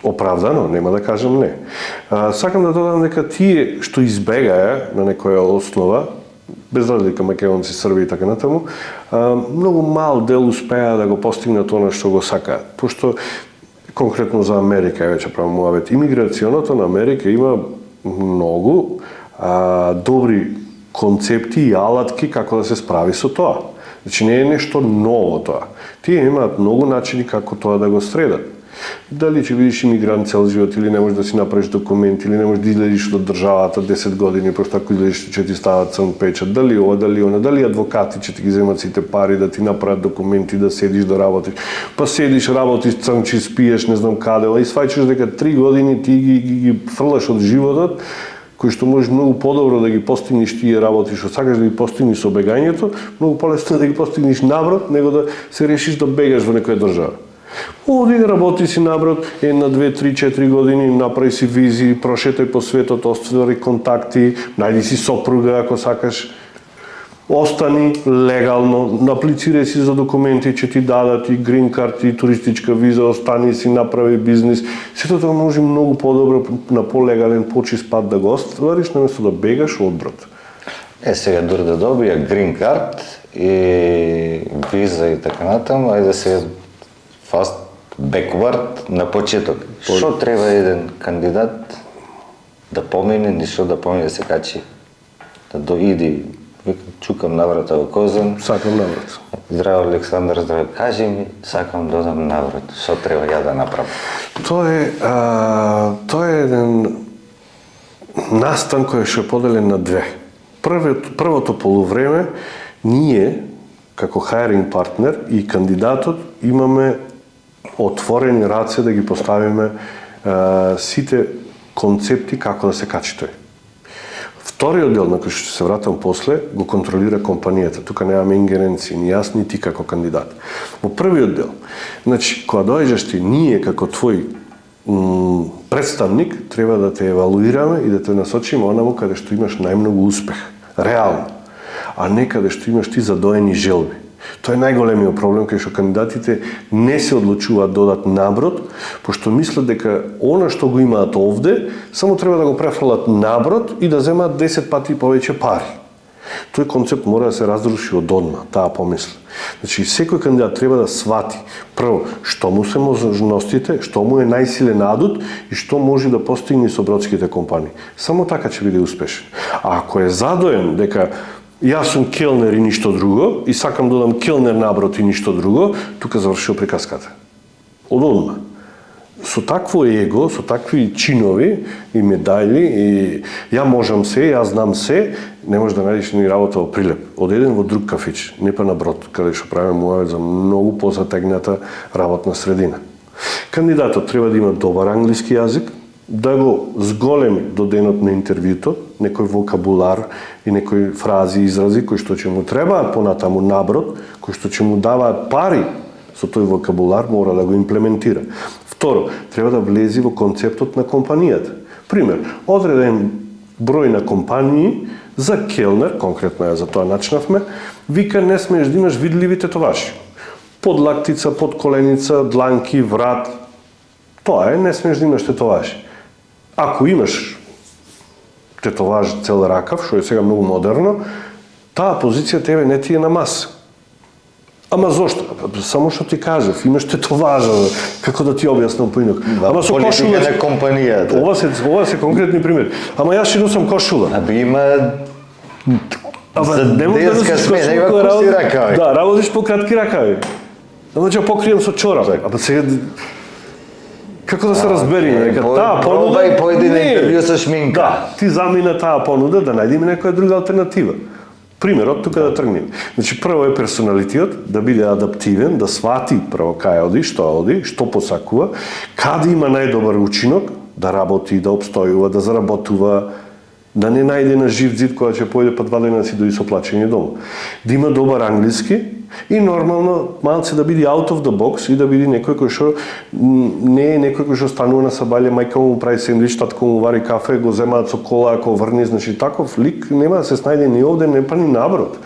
Оправдано, нема да кажам не. Сакам да додам дека тие што избегаја на некоја основа, без разлика македонци, срби и така натаму, многу мал дел успеа да го постигнат она што го сакаат. Пошто конкретно за Америка, веќе правам муавет, имиграционото на Америка има многу добри концепти и алатки како да се справи со тоа. Значи не е нешто ново тоа. Тие имаат многу начини како тоа да го средат. Дали ќе бидеш имигрант цел живот или не можеш да си направиш документ или не можеш да излезеш од државата 10 години, пошто ако излезеш ќе ти стават црн печат, дали ова, дали она, дали адвокати ќе ти ги земат сите пари да ти направат документи, да седиш да работиш. Па седиш, работиш, црнчи, спиеш, не знам каде, и сваќаш дека 3 години ти ги фрлаш од животот, кои што можеш многу подобро да ги постигнеш тие работи што сакаш да ги постигнеш со бегањето, многу полесно да ги постигнеш наброд, него да се решиш да бегаш во некоја држава. Оди да работи си наброд, 1, 2, 3, 4 години, направи си визи, прошетај по светот, оствари контакти, најди си сопруга ако сакаш, остани легално, аплицирај си за документи, ќе ти дадат и грин карт, и туристичка виза, остани си, направи бизнис. Сето тоа може многу подобро на полегален, почист пат да го оствариш, наместо да бегаш одброд. Сега дури да добија грин карт и виза и така натаму, ајде сега fast backward на почеток. Што треба еден кандидат да помине, ништо да помине, да се качи, да доиди, чукам на врата во Козен. Сакам на врата. Здраво, Александар, здраво. Кажи ми, сакам да одам на врата. Што треба ја да направам? Тоа е еден настан кој што е поделен на две. Првото полувреме, ние, како hiring партнер и кандидатот, имаме отворени раце да ги поставиме сите концепти како да се качи тој. Вториот дел, на кој што се вратам после, го контролира компанијата. Тука немаме ингеренции, ни јас, ни ти како кандидат. Во првиот дел, значи, кога доаѓаш ти, ние како твој представник, треба да те евалуираме и да те насочиме онаму каде што имаш најмногу успех, реално, а не каде што имаш ти задоени желби. Тоа е најголемиот проблем кај што кандидатите не се одлучуваат да одат наброд, пошто мислат дека она што го имаат овде, само треба да го префрлат наброд и да земаат 10 пати повеќе пари. Тој концепт мора да се разруши од одма, таа помисла. Значи, секој кандидат треба да свати прво што му се можностите, што му е најсилен адут и што може да постигне со бродските компании. Само така ќе биде успешен. А ако е задоен дека јас сум келнер и ништо друго, и сакам да додам келнер наброд и ништо друго, тука завршува приказката. Од одма. Со такво его, со такви чинови и медајли, и ја можам се, јас знам се, не можеш да најдеш ни работа во Прилеп. Од еден во друг кафич, не па на брод, каде што правиме муавет за многу позатегната работна средина. Кандидатот треба да има добар англиски јазик, да го зголеми до денот на интервјуто, некој вокабулар и некои фрази и изрази кои што ќе му требаат понатаму наброд, кои што ќе му даваат пари со тој вокабулар, мора да го имплементира. Второ, треба да влези во концептот на компанијата. Пример, одреден број на компании за келнер, конкретно ја за тоа начнавме, вика не смееш да имаш видливи тетоважи. Под лактица, под коленица, дланки, врат. Тоа е, не смееш да имаш тетоважи. Ако имаш тетоваж цел ракав, што е сега многу модерно, таа позиција тебе не ти е на маса. Ама зошто? Само што ти кажав, имаш тетоважа, како да ти објаснам поинак. Ама со кошула на компанијата. Ова се конкретни примери. Ама јас ќе носам кошула. Аби има за денска смена, има куси ракави. Да, работиш по кратки ракави. Ама ќе покрием со чорап. Ама сега како да се разбериме, дека таа понуда и појди на интервју со шминка. Да, ти замина таа понуда да најдеме некоја друга алтернатива. Примерот тука да тргнеме. Значи прво е персоналитетот, да биде адаптивен, да свати прво кај оди, што посакува, каде има најдобар учинок, да работи, да обстојува, да заработува, да не најде на жив зид кога ќе појде па 2 дена да си дојде со плачење дома. Да има добар англиски и нормално малце да биде out of the box и да биде некој кој што не е некој кој што станува на сабаље, мајка му прави сендвич, татко му вари кафе, го земаат со кола, ако врни, значи таков лик нема да се снајде ни овде, не па ни наброд.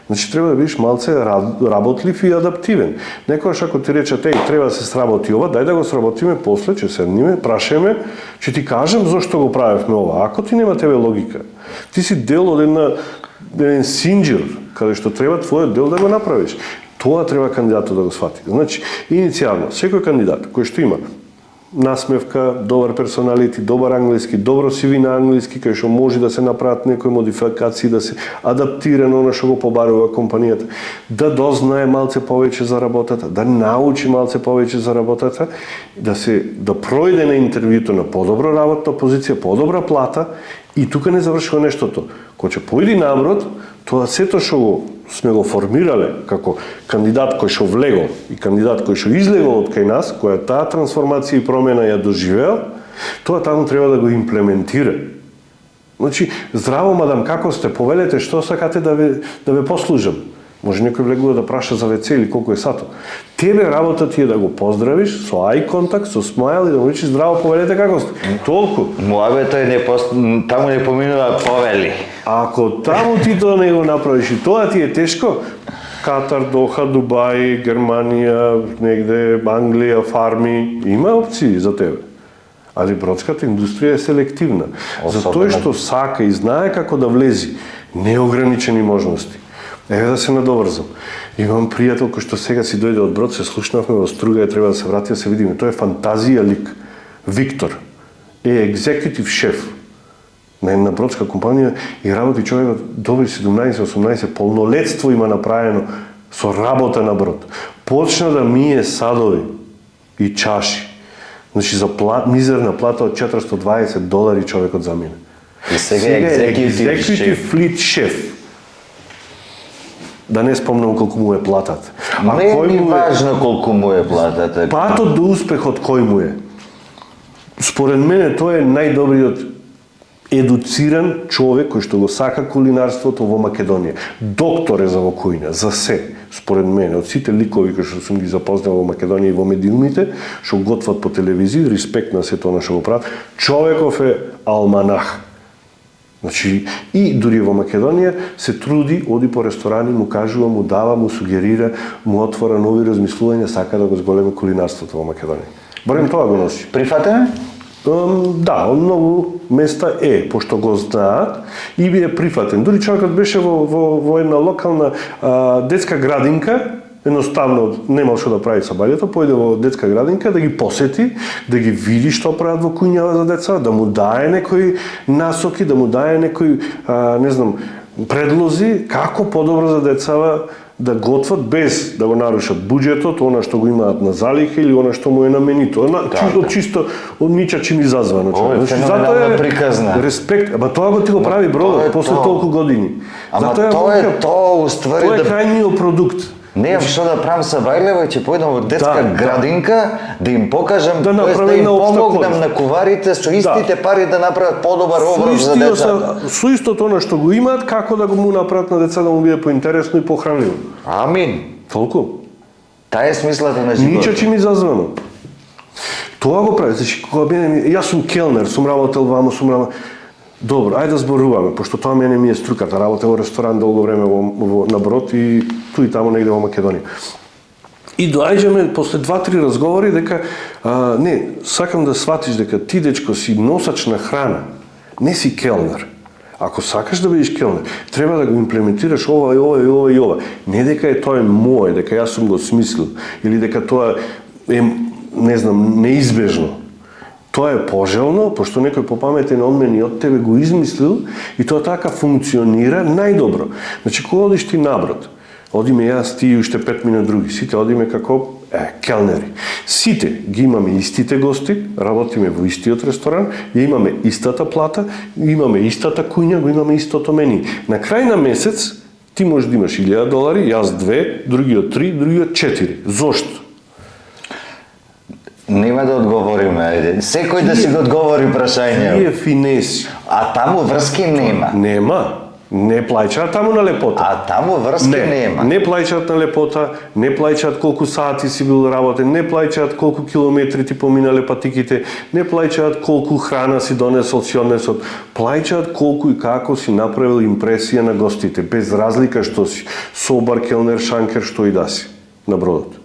Значи треба да бидеш малце работлив и адаптивен. Некојаш ако ти речат, треба да се сработи ова, дај да го сработиме после, ќе седниме, прашеме, ќе ти кажем зошто го правевме ова. Ако ти нема тебе логика, ти си дел од еден синџир, каде што треба твојот дел да го направиш. Тоа треба кандидатот да го свати. Значи, иницијално, секој кандидат кој што има насмевка, добар персоналити, добар англиски, добро CV на англиски, кај што може да се направат некои модификации, да се адаптира на она што го побарува компанијата, да дознае малце повеќе за работата, да научи малце повеќе за работата, да пројде на интервјуто на подобра работна позиција, подобра плата и тука не завршува нештото. Кога ќе појди наброд, тоа сето што сме го формирале како кандидат кој што влегол и кандидат кој што излегол од кај нас, која таа трансформација и промена ја доживеал, тоа таму треба да го имплементира. Значи, здраво, мадам, како сте? Повелете, што сакате да ве послужам? Може некој влегува да праша за ВЦ или колку е сато. Тебе работа ти е да го поздравиш со ај контакт, со смајл и да му речиш здраво, повелете, како сте? Толку. Муабето е таму не поминува повели. Ако таму ти тоа не го направиш и тоа ти е тешко, Катар, Доха, Дубај, Германија, негде, Англија, фарми, има опции за тебе. Али бродската индустрија е селективна. За тој што сака и знае како да влези, неограничени можности. Еве да се надоврзам. Имам пријател кој што сега си дојде од Брод, се слушнавме во Струга и треба да се врати да се видиме. Тој е фантазија лик. Виктор е екзекутив шеф на една бродска компанија и работи човекот добри 17-18, полнолетство има направено со работа на брод. Почна да мие садови и чаши. Значи за мизерна плата од $420 човекот замине. И сега е екзекутив флит шеф. Да не спомнам колку му е платата. Не е ми важно колку му е платата. Патот до успехот кој му е? Според мене тој е најдобриот едуциран човек кој што го сака кулинарството во Македонија. Доктор е за во кујна, за се. Според мене, од сите ликови кои што сум ги запознал во Македонија и во медиумите, што готват по телевизија, респект на сето она што го прават, човеков е алманах. Значи, и дури во Македонија се труди, оди по ресторани, му кажува, му дава, му сугерира, му отвора нови размислувања, сака да го зголеми кулинарството во Македонија. Барем тоа го носи. Прифатено? Да, од многу места е, пошто го знаат и би е прифатен. Дури човекот беше во една локална детска градинка, едноставно немал што да прави со бајлето, појде во детска градинка да ги посети, да ги види што прават во куњава за деца, да му дае некои насоки, да му дае некои, не знам, предлози како подобро за децава да готват без да го нарушат буџетот, она што го имаат на залиха или она што му е на менито. Чисто од ничачим изазвано. Ова е феноменална приказна. Респект, ама тоа го ти го прави Бродот после толку години. Ама тоа уствари тоа е крајниот продукт. Неам што да правам са бајлево, ќе појдам во детска градинка, да им покажам, да им помогнам на куварите со истите пари да направат подобар образ за децата. Со истото она што го имаат, како да го му направат на деца да му биде поинтересно и похранливо. Амин. Толку. Таа е смислата на животот. Ничачим изазвано. Тоа го прави, значи кога јас сум келнер, сум работел вамо, Добро, ајде да зборуваме, пошто тоа мене ми е струката. Работел во ресторан долго време на Брод и ту и таму негде во Македонија. И доаѓаме после 2-3 разговори дека не, сакам да сватиш дека ти дечко си носач на храна, не си келнер. Ако сакаш да бидеш келнер, треба да го имплементираш ова и ова и ова и ова. Не дека е тоа мој, дека јас сум го смислил или дека тоа е, не знам, неизбежно. Тоа е пожелно, пошто некој попаметен од мене и од тебе го измислил и тоа така функционира најдобро. Значи, кога одиш ти на Брод, одиме јас, ти и уште 5 други, сите одиме како келнери. Сите ги имаме истите гости, работиме во истиот ресторан, ја имаме истата плата, имаме истата куња, го имаме истото мени. На крај на месец ти можеш да имаш $1000, јас 2, другиот 3, другиот 4. Зошто? Нема да одговориме, ајде. Секој да си го одговори прашање. Тие финеси. А таму врски нема. Нема. Не плаќаат таму на лепота. А таму врски нема. Не плаќаат на лепота, не плаќаат колку сати си бил работен, не плаќаат колку километри ти поминале патиките, не плаќаат колку храна си донесол, си однесол. Плаќаат колку и како си направил импресија на гостите, без разлика што си собар, келнер, шанкер, што и да си на Бродот.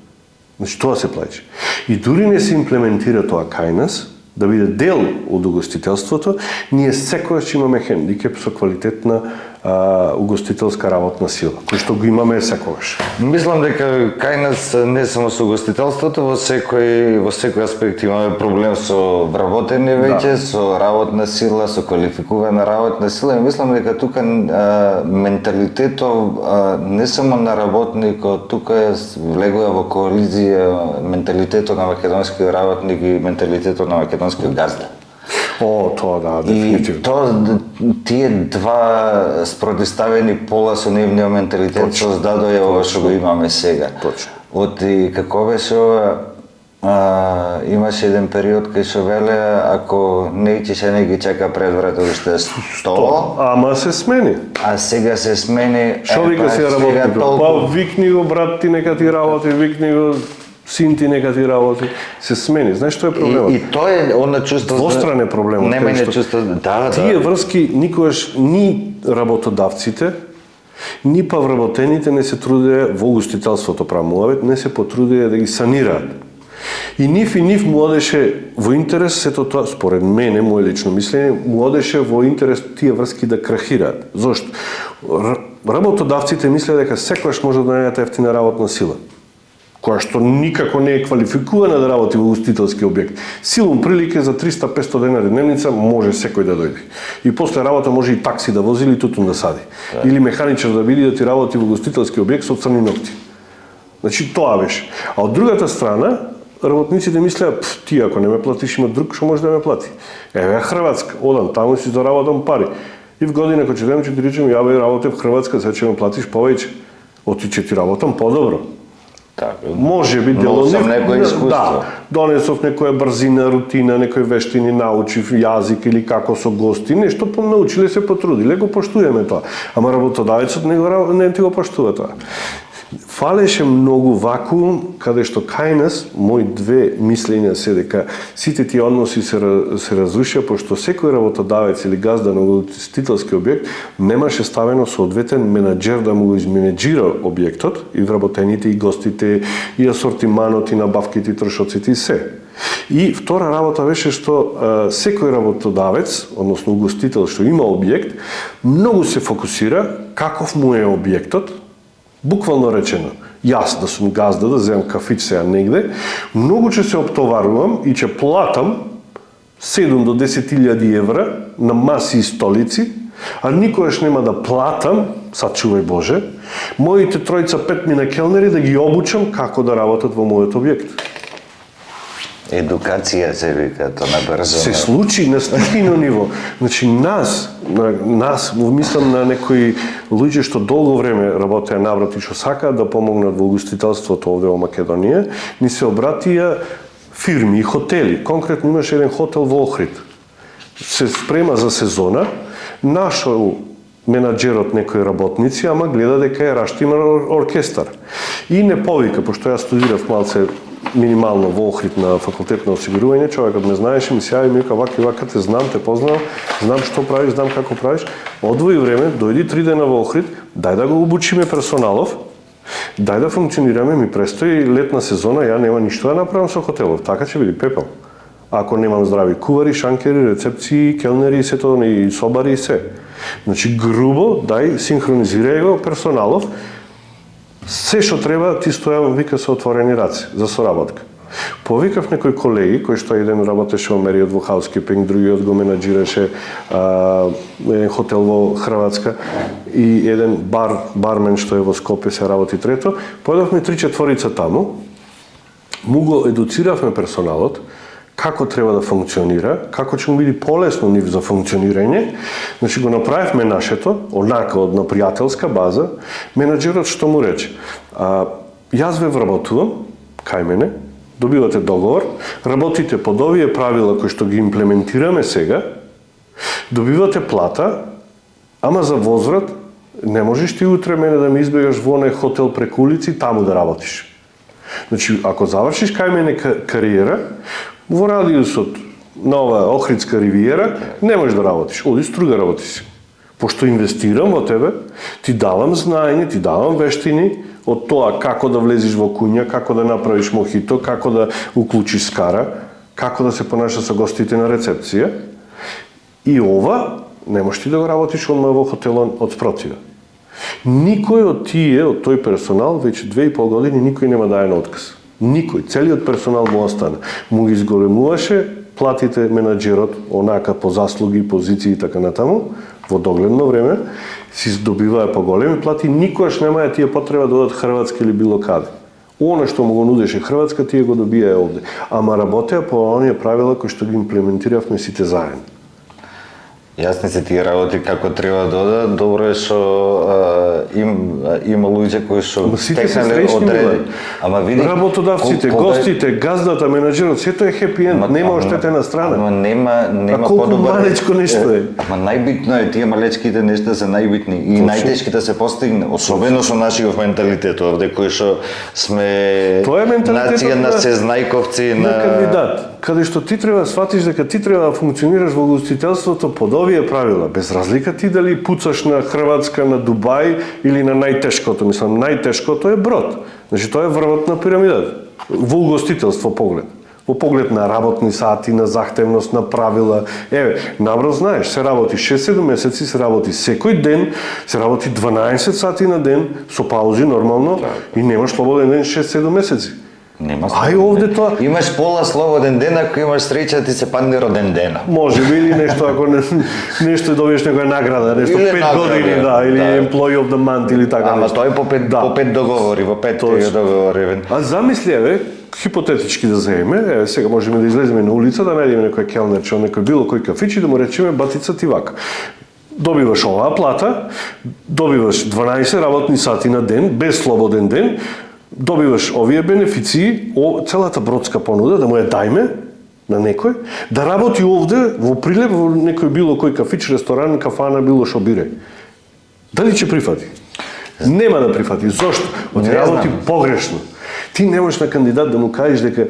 Значи, тоа се плаќа. И дури не се имплементира тоа кај нас, да биде дел од угостителството, ние секогаш имаме хендикеп со квалитетна угостителска работна сила, кој што го имаме секогаш. Мислам дека кај нас не само со угостителството, во секој аспект имаме проблем со вработени веќе, со работна сила, со квалификувана работна сила, и мислам дека тука менталитетот не само на работникот, тука влегува во коализија менталитетот на македонскиот работник и менталитетот на македонскиот газда. Тоа да, дефинитивно. И тие два спротивставени пола со нивниот менталитет создадоа ова што го имаме сега. Точно. И како беше ова, имаше еден период кај што веле, ако не не ги чека пред врата уште 100, ама се смени. а сега се смени. Што вика се работникот? Па викни го брат ти нека ти работи, викни го син ти нека ти работи, се смени. Знаеш што е проблемот? И тоа е она чувство. Двостран е проблемот. Немање чувство, да. Тие врски никогаш ни работодавците, ни па вработените не се трудеа во угостителството правмуавет, не се потрудеа да ги санираат. И нив му одеше во интерес сето тоа, според мене, моје лично мислење, му одеше во интерес тие врски да крахираат. Зошто? Работодавците мислеа дека секогаш може да најдете ефтина работна сила, која што никако не е квалификувана да работи во угостителски објект. Силом прилike за 300-500 денари дневница може секој да дојде. И после работа може и такси да вози или тутун да сади. Или механичар да биде да ти работи во угостителски објект со црни ногти. Значи тоа беше. А од другата страна, работниците мислеа, ти ако не ме платиш, има друг што може да ме плати. Еве Хрватска, одам таму си заработам пари. И в година кога ќе ти речем, ја бе работев в Хрватска, сега ќе ме платиш повеќе. Оти ќе ти работам подобро. Може би дело некој искуство. Да, донесов некоја брзина, рутина, некои вештини научив, јазик или како со гости, нешто научиле се потрудиле, го поштуваме тоа. Ама работодавецот не ти го поштува тоа. Фалеше многу вакуум, каде што кај нас, мои две мислења се дека сите тие односи се разрушија, пошто секој работодавец или газда на угостителски објект немаше ставено соодветен менаџер да му го изменеџира објектот, и вработените, и гостите, и асортиманот, и набавките, и трошоците, и се. И втора работа беше што секој работодавец, односно угостител што има објект, многу се фокусира каков му е објектот. Буквално речено, јас да сум газда, да земам кафич сега негде, многу ќе се оптоварувам и ќе платам 7 до 10.000 евра на маси и столици, а никогаш нема да платам, сачувај Боже, моите 3-5 мина келнери да ги обучам како да работат во мојот објект. Едукација се вика, тоа на брзо. Се случи на стихино ниво. Значи нас, мислам на некои луѓе што долго време работеа наврат и што сакаат да помогнат во угостителството овде во Македонија, ни се обратија фирми и хотели. Конкретно имаше еден хотел во Охрид. Се спрема за сезона, нашол менаџерот некои работници, ама гледа дека е раштиман оркестар. И не повика, пошто јас студирав малце минимално во Охрид на факултет на осигурување, човекот ме знаеше, ми се јави, ми вика вака те знам, те познавам, знам што правиш, знам како правиш. Одвои време, дојди 3 дена во Охрид, дај да го обучиме персоналов, дај да функционираме, ми престои летна сезона, ја нема ништо да направам со хотелов, така ќе биде пепел. Ако немам здрави кувари, шанкери, рецепции, келнери, сето и собари и се. Значи грубо, дај синхронизирај го персоналов, се што треба, ти стојам, вика, со отворени раце за соработка. Повикав некои колеги, кој што еден работеше во Мериот во хаускипинг, другиот го менаџираше еден хотел во Хрватска и еден бармен што е во Скопје се работи трето. Појдовме 3-4 таму, му го едуциравме персоналот, како треба да функционира, како ќе му биде полесно нив за функционирање. Значи го направивме нашето, онака од на пријателска база, менаџерот што му рече, јас ве вработувам, кај мене, добивате договор, работите под овие правила кои што ги имплементираме сега, добивате плата, ама за возврат не можеш ти утре мене да ми избегаш во оној хотел преку улици, таму да работиш. Значи, ако завршиш кај мене кариера, во радиусот на ова Охридска ривиера, не можеш да работиш, оди с друга работи си. Пошто инвестирам во тебе, ти давам знаење, ти давам вештини од тоа како да влезеш во куња, како да направиш мохито, како да уклучиш скара, како да се понашаш со гостите на рецепција. И ова не можеш ти да го работиш одма во хотелон од спротива. Никој од тие, од тој персонал, веќе 2,5 години, никој нема даен отказ. Никој, целиот персонал му остана. Му ги изголемуваше платите менаџерот, онака по заслуги, позиции и така натаму, во догледно време, си добиваа поголеми плати, никогаш немаја тие потреба да одат Хрватска или било каде. Оно што му го нудеше Хрватска, тие го добија овде. Ама работеа по оние правила кои што ги имплементиравме сите заедно. Јасни се тие работи како треба да одат, добро е што има луѓе кои што текнале одреди. Ама види работодавците, гостите, газдата, менаџерот, сето е хепи енд, нема оштетена страна. Ама нема подобро малечко нешто е. Ама најбитно е, тие малечките нешта се најбитни и најтешки да се постигне, особено со нашиот менталитет овде кој што сме нација на сезнајковци на кандидат. Каде што ти треба да сватиш дека ти треба да функционираш во гостителството под овие правила, без разлика ти дали пуцаш на Хрватска, на Дубај или на најтешкото, мислам, најтешкото е брод. Значи тоа е врвот на пирамидата. Во гостителство поглед. Во поглед на работни сати, на захтевност, на правила. Еве, набрав знаеш, се работи 6-7 месеци, се работи секој ден, се работи 12 сати на ден, со паузи нормално, и немаш слободен ден 6-7 месеци. Ај овде тоа. Имаш пола слободен ден ако имаш среќа да ти се падне роден ден. Може би или нешто ако нешто добиеш некоја награда, нешто 5 години, да, или employee of the month или така нешто. Ама нешто. тој по пет договори, во 5 договори. А замисли еве, хипотетички да земеме, еве сега можеме да излеземе на улица, да најдеме некој келнерче, некој било кој кафич и да му речеме батица ти вака. Добиваш оваа плата, добиваш 12 работни сати на ден, без слободен ден, добиваш овие бенефиции, целата бродска понуда, да му ја дајме на некој, да работи овде во Прилеп, во некој било кој кафич, ресторан, кафана, било шо бире. Дали ќе прифати? Нема да прифати. Зошто? Од работи погрешно. Ти не можеш на кандидат да му кажеш дека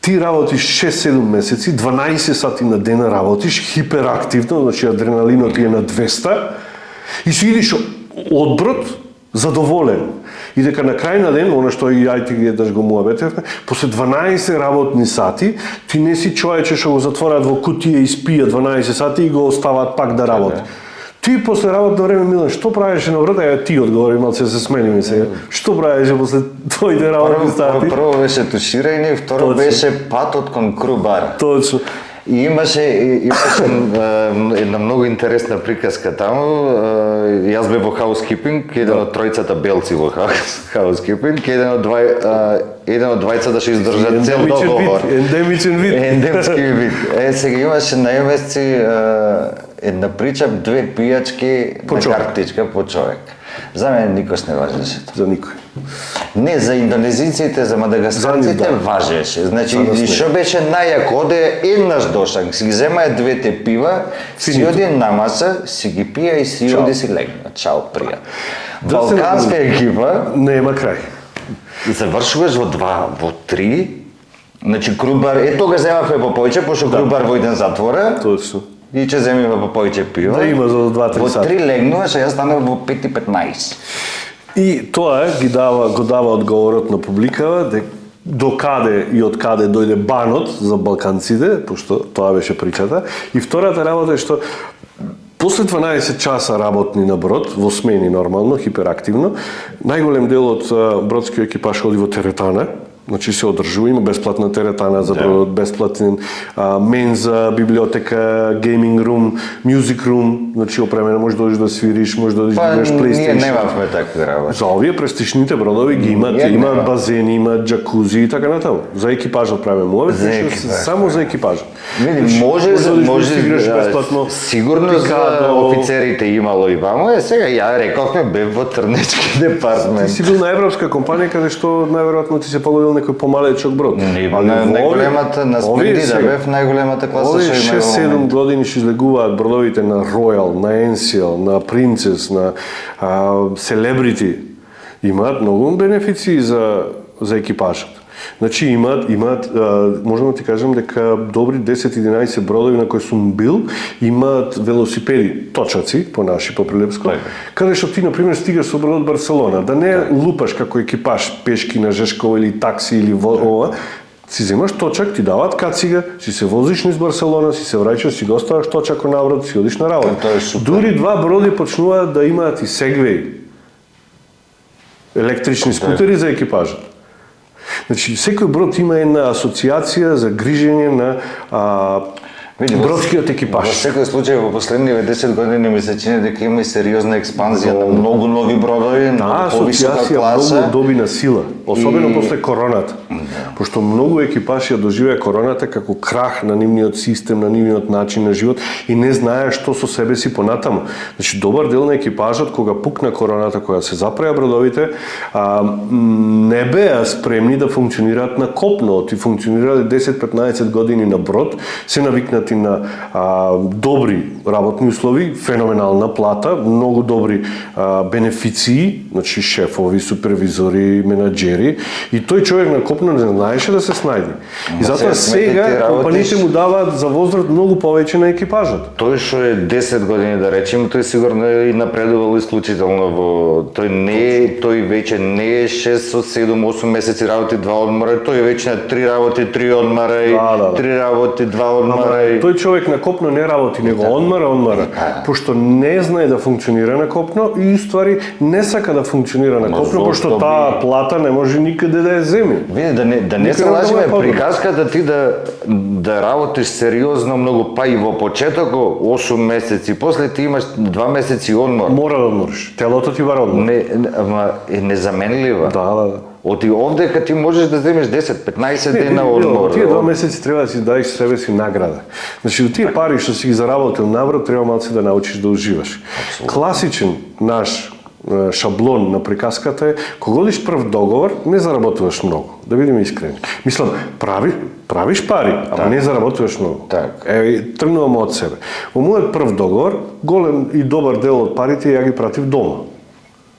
ти работиш 6-7 месеци, 12 сати на ден работиш, хиперактивно, значи адреналинот ти е на 200, и си идиш одброд, задоволен. И дека на крај на ден, она што и IT ги еднаш го муабетевме, после 12 работни сати, ти не си човече што го затворат во кутија и спија 12 сати и го остават пак да работи. Ти после работно време, Милан, што правеше на врата? Ја ти одговори, малце се смени ми сега. Што правеше после твоите работни сати? Прво беше туширање, второ беше патот кон Крубара. Точно. И имаше една многу интересна приказка таму. Јас бев во хаускипинг, еден од тројцата белци во хаускипинг, еден од двајцата што издржа цел договор. Ендемичен вид. Ендемски вид. Сега имаше на месеци една прича, 2 пијачки на картичка по човек. За мене никош не важеше тоа. За никој. Не, за индонезиците, за мадагаскарците важеше. Значи, што беше најако, оде еднаш дошак, си ги земаја 2 пива, си оди на маса, си ги пија и си оди си легна. Чао, пријат. Балканска екипа... Нема крај. Завршуваш во 2, во 3, значи Крубар, тога земавме по појче, пошто Крубар во еден затвора. Точно. И ќе земеме по појче пиво. Да има за 2-3 сати. Во 3 легнуваш, а јас станав во 5:15. И тоа го дава одговорот на публикава, до каде и од каде дојде банот за балканците, пошто тоа беше причата. И втората работа е што после 12 часа работни на брод, во смени нормално, хиперактивно, најголем дел од бродскиот екипаж оди во теретана, значи се одржува, има бесплатна теретана за бродот, бесплатен менза, библиотека, гейминг рум, мюзик рум, значи опремено можеш да одиш да свириш, можеш да одиш да играш PlayStation. Ние немавме такви работи. За овие престижните бродови ги имаат базени, имаат джакузи и така натаму. За екипажот правиме муавет, само за екипажот. Може да играш бесплатно. Сигурно за офицерите имало и вамо, сега ја рековме бев во трнечки департмент. Ти си бил на европска компанија каде што најверојатно ти се погодил некој помалечок брод. Најголемата на Сплендида бев најголемата класа што има. 6-7 години што излегуваат бродовите на Royal, на Encial, на Princess, на Celebrity, имаат многу бенефиции за екипажот. Значи имаат можеме да ти кажем дека добри 10-11 бродови на кои сум бил, имаат велосипеди, точаци, по наши, по прилепско, каде што ти, например, стигаш со брод од Барселона, да не лупаш како екипаж пешки на Жешково или такси или ова, Си земаш точак, ти дават кацига, си се возиш низ Барселона, си се враќаш, си доставаш точак од наврод, си одиш на работа. Тоа е супер. Дури два броди почнуваат да имаат и сегвеи. Електрични скутери за екипажот. Значи, секој брод има една асоциација за грижење на бродскиот екипаж. Во секој случај во последниве 10 години ми се чини дека има и сериозна експанзија на многу нови бродови, на повисока асоциација класа. многу доби на сила, особено после короната. Пошто многу екипаж ја доживеа короната како крах на нивниот систем, на нивниот начин на живот и не знаеа што со себе си понатаму. Значи, добар дел на екипажот, кога пукна короната, кога се запреа бродовите, не беа спремни да функционираат на копно. Ти функционирале 10-15 години на брод, се навикнати на добри работни услови, феноменална плата, многу добри бенефиции, значи шефови, супервизори, менаџери, и тој човек на копно не знаеше да се снајде. И затоа сега компаниите му даваат за возврат многу повеќе на екипажот. Тој што е 10 години да речем, тој сигурно е и напредувал исклучително во тој веќе не е 6 со 7-8 месеци работи, 2 одмора, тој веќе на 3 работи, 3 одмора и 3 работи, 2 одмора и тој човек на копно не работи, него одмара, пошто не знае да функционира на копно и уствари не сака да функционира на копно, пошто таа плата не може никаде да ја земе. Види, да не се лажиме, приказката ти да работиш сериозно многу, па и во почетокот 8 месеци, после ти имаш 2 месеци одмор. Мора да одмориш, телото ти бара одмор. Ама е незаменлива. Да. Оти овдека ти можеш да земеш 10-15 дена одмор. Тие 2 месеци треба да си дадеш себе си награда. Значи, од тие пари што си ги заработил наврод, треба малце да научиш да уживаш. Класичен наш шаблон на приказката е, кога одиш прв договор, не заработуваш многу. Да бидеме искрени. Мислам, правиш пари, ама не заработуваш многу. Тргнувам од себе. Во мојот прв договор, голем и добар дел од парите ја ги пратив дома.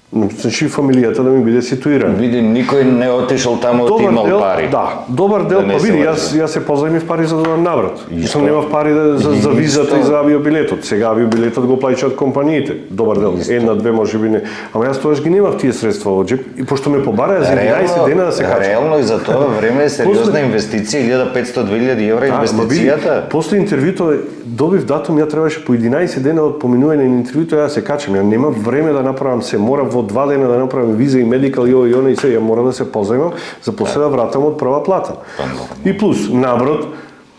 Значи фамилијата да ми биде ситуирана. Види, никој не отишол таму од имал пари. Да, добар дел, па види, јас се позајмив пари за да одам наврат. Мислам, немав пари за визата и за авиобилетот. Сега авиобилетот го плаќаат компаниите. Добар дел, една-две може би не. Ама јас тогаш ги немав тие средства во џеп и пошто ме побараја за 11 дена да се качам. Реално и за тоа време е сериозна инвестиција, 1500-2000 евра инвестицијата. После интервјуто добив датум, ја требаше по 11 дена од поминување на интервјуто ја се качам. Ја немав време да направам се, морав во 2 дена да направам виза и медикал и ово и она и се, ја мора да се позајмам за после да вратам од прва плата. И плюс, наврод,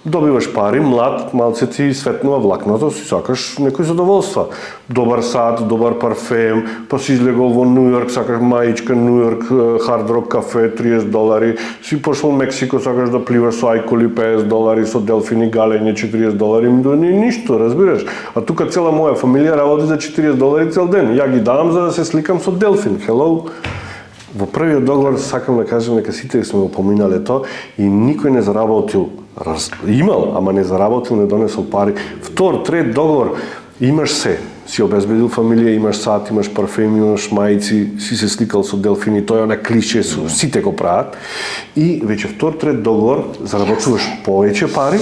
добиваш пари, млад, малце ти светнува влакното, си сакаш некои задоволства. Добар сад, добар парфем, па си излегол во Нью Йорк, сакаш маичка, Нью Йорк, Hard Rock кафе, $30, си пошол Мексико, сакаш да пливаш со ајколи, $50, со делфини, галење, $40, ништо, разбираш. А тука цела моја фамилија работи за $40 цел ден. Ја ги давам за да се сликам со делфин. Hello. Во првиот договор сакам да кажам дека сите сме го поминале тоа и никој не заработил. Имал, ама не заработил, не донесол пари. Втор, трет договор, имаш се. Си обезбедил фамилија, имаш сат, имаш парфем, имаш мајци, си се сликал со делфини, тоа е на клише, сите го прават. И веќе втор, трет договор, заработуваш повеќе пари,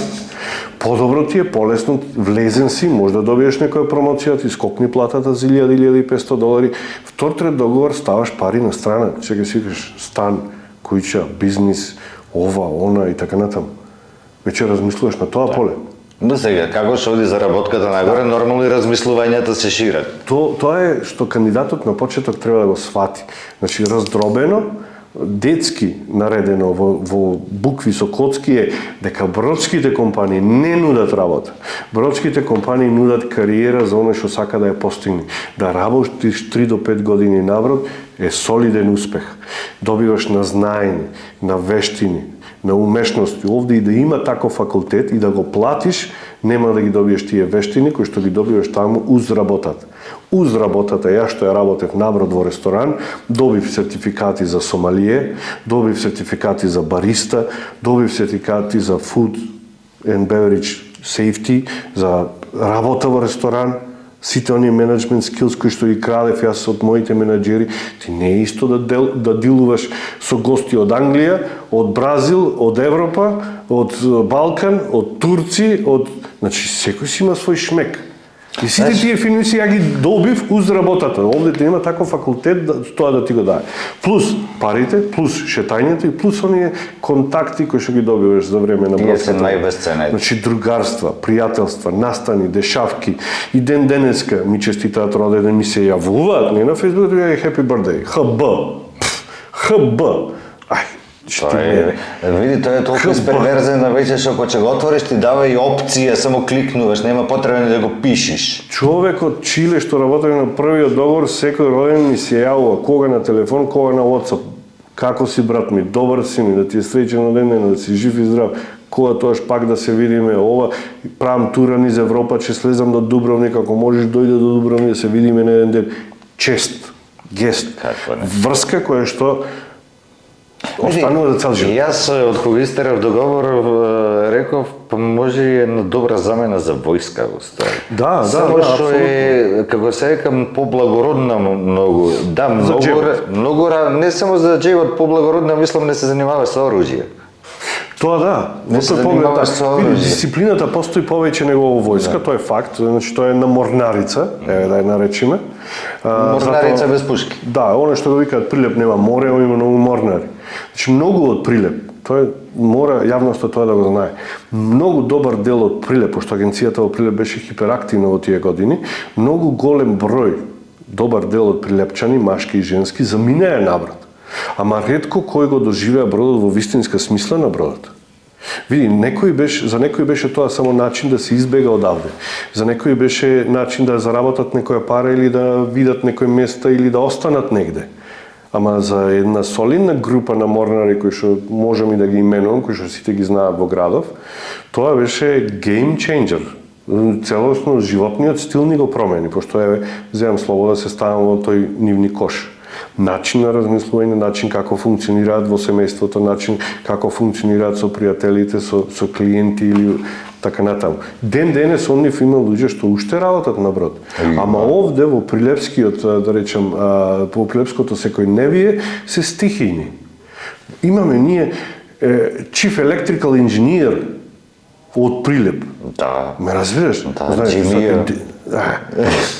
подобро ти е, полесно, влезен си, може да добиеш некоја промоција, ти скокни платата за $1000-1500. Втор, трет договор, ставаш пари на страна, сега си кажеш стан, куќа, бизнис, ова, она и така натаму. Веќе размислуваш на тоа поле. Но сега, како што оди заработката нагоре, нормално и размислувањата се шират. Тоа е што кандидатот на почеток треба да го свати. Значи, раздробено, детски наредено во букви со коцки е дека бродските компании не нудат работа. Бродските компании нудат кариера за оно што сака да ја постигне. Да работиш 3 до 5 години наврод е солиден успех. Добиваш на знаење, на вештини, на умешности. Овде и да има таков факултет и да го платиш, нема да ги добиеш тие вештини кои што ги добиваш таму уз работата. Уз работата, ја што ја работев наврод во ресторан, добив сертификати за сомалие, добив сертификати за бариста, добив сертификати за food and beverage safety, за работа во ресторан, сите оние менеджмент скилс кои што ги крадев јас од моите менаџери. Ти не е исто да дилуваш со гости од Англија, од Бразил, од Европа, од Балкан, од Турци, значи секој си има свој шмек. И сите тие финуси ја ги добив уз работата. Овде нема таков факултет тоа да ти го даде. Плюс парите, плюс шетањето и плюс оние контакти кои што ги добиваш за време на Тие се броската. најбесценни. Значи другарства, пријателства, настани, дешавки. И ден денеска ми честитаат роденден, ми се јавуваат, не на Facebook, тука е happy birthday. ХБ. ХБ. Ај, што Види, тоа е толку перверзен веќе што кога ќе го отвориш ти дава и опција, само кликнуваш, нема потреба ни да го пишеш. Човек од Чиле што работи на првиот договор, секој роден ми се јавува, кога на телефон, кога на WhatsApp. Како си, брат ми, добар си ми, да ти е среќен роденден, да си жив и здрав. Кога тоаш пак да се видиме, ова, правам тура низ Европа, ќе слезам до Дубровник, ако можеш дојде до Дубровник да се видиме на еден ден. Чест, гест, Како не? врска која што останува за цел живот. И јас од кога истерав договор реков, па може и една добра замена за војска уствари. Да, Само што е, како се викам, поблагородна многу. Да, многу, не само за джебот, поблагородна, мислам, не се занимава со оружје. Тоа да, Не се тој занимаваш поглед, со види, оружје. дисциплината постои повеќе него во војска, тоа е факт, значи тоа е една морнарица, еве да ја наречеме. Морнарица без пушки. Да, оно што го викаат Прилеп нема море, има многу морнари. Значи многу од Прилеп, тоа е, мора јавноста тоа да го знае. Многу добар дел од Прилеп, пошто агенцијата во Прилеп беше хиперактивна во тие години, многу голем број добар дел од прилепчани, машки и женски, заминаа на брод. Ама ретко кој го доживеа бродот во вистинска смисла на бродот. Види, за некој беше тоа само начин да се избега одавде. За некој беше начин да заработат некоја пара или да видат некој места или да останат негде. Ама за една солидна група на морнари кои што можам и да ги именувам, кои што сите ги знаат во градов, тоа беше game changer. Целосно животниот стил ни го промени, пошто еве земам слобода се ставам во тој нивни кош. Начин на размислување, начин како функционираат во семејството, начин како функционираат со пријателите, со клиенти или така натаму. Ден денес од нив има луѓе што уште работат на брод. Ама овде во Прилепскиот, да речем, во Прилепското секојдневие се стихијни. Имаме ние Chief Electrical Engineer од Прилеп. Да. Ме разбираш? Да, Джимија.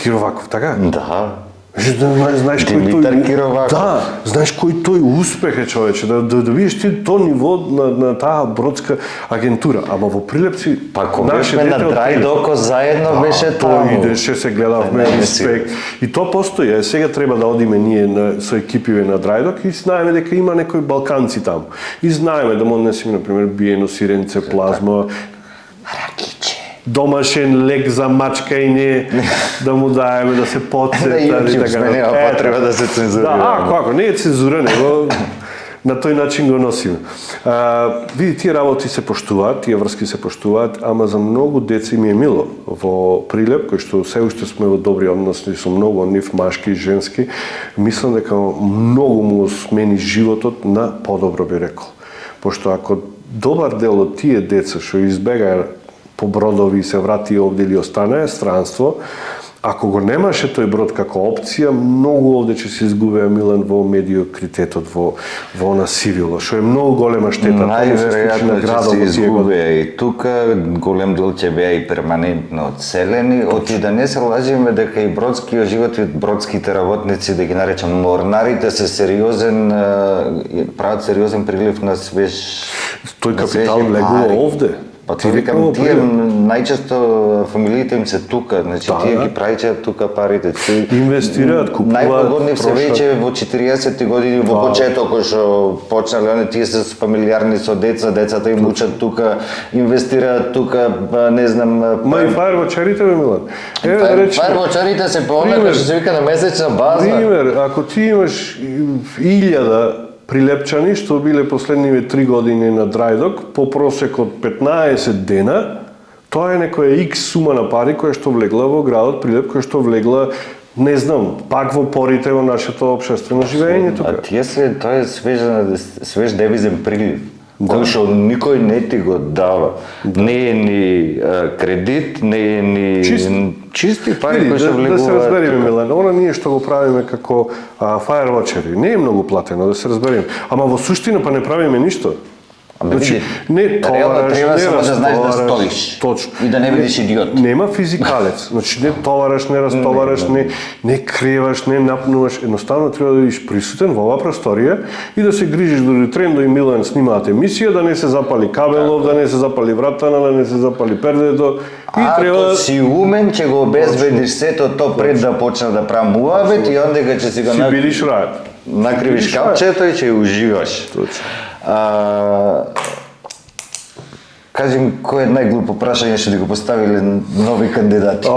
Кироваков, така? Да. Знаеш кој Димитар тој Кироваков. Да, знаеш кој тој успех е, човече, да видиш ти тоа ниво на таа бродска агентура, ама во Прилепци Па кога бевме на Драјдоко заедно беше тоа таму. идеше, се гледавме Не, не, респект. И тоа постои, сега треба да одиме ние со екипиве на Драјдок и знаеме дека има некои балканци таму. И знаеме да му однесеме на пример биено сиренце, плазма, Ракиче. домашен лек за мачкање, да му даеме да се подсета и така. Нема потреба да се цензурира. Да, како, не е цензура, него на тој начин го носиме. Види, тие работи се поштуваат, тие врски се поштуваат, ама за многу деца ми е мило во Прилеп, кој што се уште сме во добри односи со многу од нив, машки и женски, мислам дека многу му смени животот на подобро, би рекол. Пошто ако добар дел од тие деца што избегаа по бродови и се врати овде или останае странство, ако го немаше тој брод како опција, многу овде ќе се изгубеа Милан во медиокритетот, во насивило, што е многу голема штета. Најверојатно ќе се изгубеа и тука, голем дел ќе беа и перманентно одселени, оти да не се лажиме дека и бродскиот живот и бродските работници, да ги наречам морнарите, се сериозен, прават сериозен прилив на свеж. Тој капитал влегува овде. Па ти викам, тие најчесто фамилиите им се тука, значи тие ги праќаат тука парите. Инвестираат, купуваат. Најпогодни се веќе во 40-ти години во почетокот што почнале они тие се фамилиарни со деца, децата им учат тука, инвестираат тука, не знам. Ма и фаервачарите бе, Милан. Еве да речеме. Фаервачарите се по онака што се вика на месечна база. Пример, ако ти имаш 1000 прилепчани што биле последниве 3 години на Драјдок, по просек од 15 дена, тоа е некоја X сума на пари која што влегла во градот Прилеп, која што влегла, не знам, пак во порите во нашето општествено живење тука. А тие се, тоа е свеж девизен прилив, кој што никој не ти го дава. Не е ни кредит, не е ни чисти пари кои што влегуваат. Да се разбериме, Милан, она ние што го правиме како фаервачери, не е многу платено, да се разбериме. Ама во суштина па не правиме ништо. Значи, не реално товараш, треба не само да знаеш да растовараш. стоиш. Точно. И да не бидеш идиот. Нема физикалец. Значи, не товараш, не растовараш, не креваш, не напнуваш. Едноставно треба да бидеш присутен во оваа просторија и да се грижиш дори Трендо и Милан снимаат емисија, да не се запали кабелов, да не се запали вратана, да не се запали пердето. И Ако си умен, ќе го обезбедиш сето то пред да почне да прави муавет и ондека ќе си го си бидиш рајат. накривиш капчето и ќе уживаш. Точно. Кажи ми, кој е најглупо прашање што ти го поставиле нови кандидати?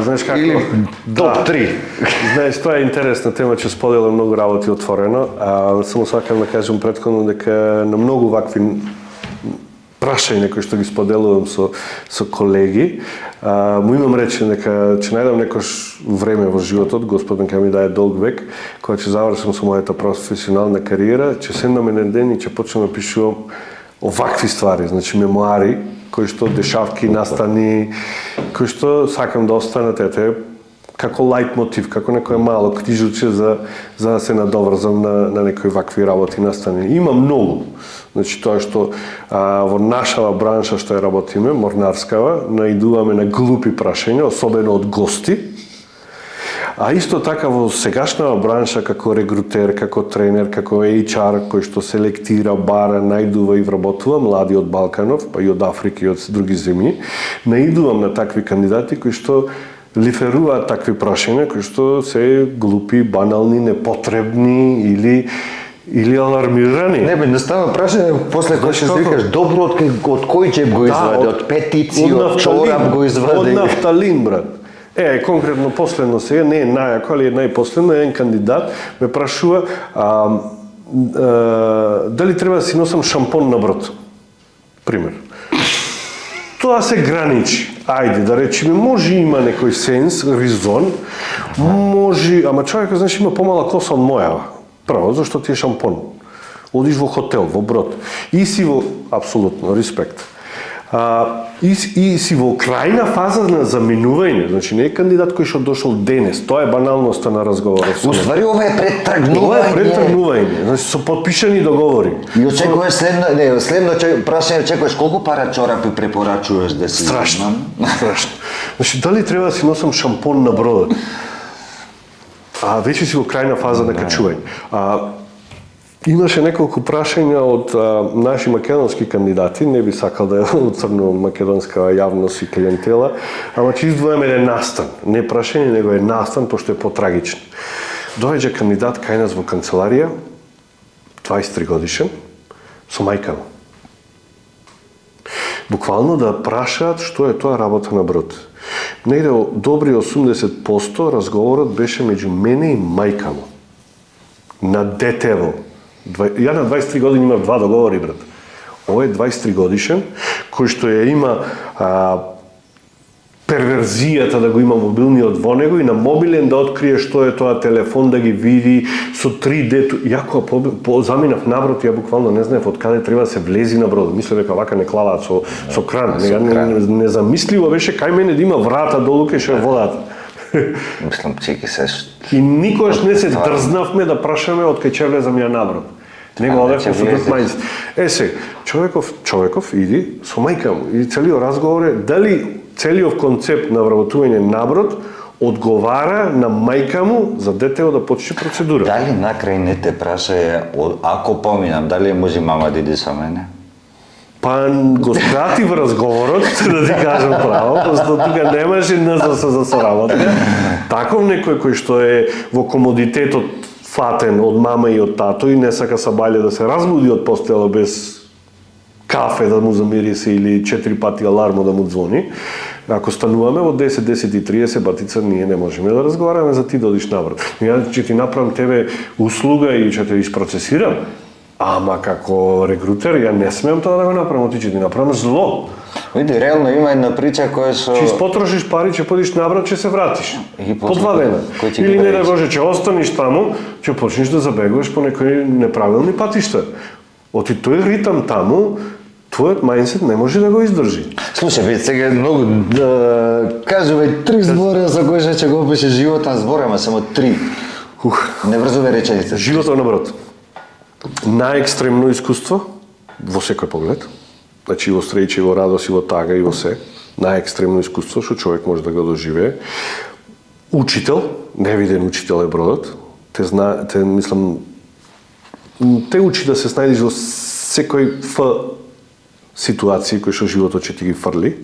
Знаеш како? Или топ 3. Знаеш, тоа е интересна тема, че споделам многу работи отворено. Само сакам да кажам претходно дека на многу вакви прашања кои што ги споделувам со колеги, му имам речен дека ќе најдам некош време во животот, Господ нека ми даде долг век, кога ќе завршам со мојата професионална кариера, ќе седнам еден ден и ќе почнам да пишувам овакви ствари, значи мемуари, кои што дешавки, настани, кои што сакам да останат како лајт мотив, како некое мало книжуче за да се надоврзам на некои вакви работи настани. Има многу. Значи тоа што во нашава бранша што ја работиме, морнарскава, наидуваме на глупи прашања, особено од гости. А исто така во сегашнава бранша како регрутер, како тренер, како HR кој што селектира, бара, најдува и вработува млади од Балканов, па и од Африка и од други земји, наидувам на такви кандидати кои што лиферуваат такви прашања кои што се глупи, банални, непотребни или алармирани. Не бе, едноставно прашање после кој ќе викаш добро од кој џеб го извади, од петици, од чорап го извади. Од нафталин, брат. Конкретно последно сега, не е најако, али е најпоследно, еден кандидат ме прашува дали треба да си носам шампон на брод. Пример. Тоа се граничи. Ајде, да речеме, може има некој сенс, резон, може, ама човекот, знаеш, има помала коса од мојава. Право, зашто ти е шампон. Одиш во хотел, во брод. И си во, апсолутно, респект. И си во крајна фаза на заминување. Значи, не е кандидат кој што дошол денес. Тоа е баналноста на разговорот. Уствари, ова е предтргнување. Ова е предтргнување. Значи, со подпишани договори. И очекуваш следно прашање, очекуваш колку пара чорапи препорачуваш да си... Страшно. Значи, дали треба да си носам шампон на бродот? Веќе си во крајна фаза на качување. Имаше неколку прашања од наши македонски кандидати, не би сакал да ја оцрнувам македонска јавност и клиентела, ама ќе издвојам еден настан. Не прашање, него е настан, пошто е потрагичен. Доаѓа кандидат кај нас во канцеларија, 23 годишен, со мајка му. Буквално да прашаат што е тоа работа на брод. Негде добри 80% разговорот беше меѓу мене и мајка му. На детево. Ја на 23 години имав 2 договори, брат. Овој е 23 годишен, кој што ја има перверзијата да го има мобилниот во него и на мобилен да открие што е тоа телефон, да ги види со 3D. Ја кога заминав на брод, ја буквално не знаев од каде треба да се влези на брод. Мислев дека вака не клаваат со кран. Незамисливо беше кај мене да има врата долу кај што е водата. Мислам, чеки се... И никогаш не се дрзнавме да прашаме од кај ќе влезам ја на брод. Него одевме со друг мајнс. Сега, човеков иди со мајка му и целиот разговор е дали целиот концепт на вработување на брод одговара на мајка му за детево да почне процедура. Дали накрај не те праша, ако поминам, дали може мама да иде со мене? Па го скратив разговорот, да ти кажам право, просто тука немаше НЗС за соработка. Таков некој кој што е во комодитетот фатен од мама и од тато и не сака сабајле да се разбуди од постела без кафе да му замирисе или 4 пати алармо да му звони. Ако стануваме во 10:30, батица, ние не можеме да разговараме за ти да одиш на брод. Ја ќе ти направам тебе услуга и ќе те isprocesирам. Ама како регрутер ја не смеам тоа да го направам, ти ќе ти направам зло. Види, реално има една прича која со... Ќе испотрошиш пари, ќе подиш на брод, ќе се вратиш. По после 2 дена. Или не да Боже, ќе останиш таму, ќе почнеш да забегуваш по некои неправилни патишта. Оти тој ритам таму, твојот мајндсет не може да го издржи. Слушај, бе, сега многу кажуваме 3 збора за кои ќе го опише животот, збора, ама само 3. Не врзуваме реченици. Животот на брод. Најекстремно искуство, во секој поглед. Значи во среќа, во радост, и во тага, и во се. Најекстремно искуство што човек може да го доживее. Учител, невиден учител е бродот. Те мислам, те учи да се снајдеш во секој ситуации кои што животот ќе ти ги фрли.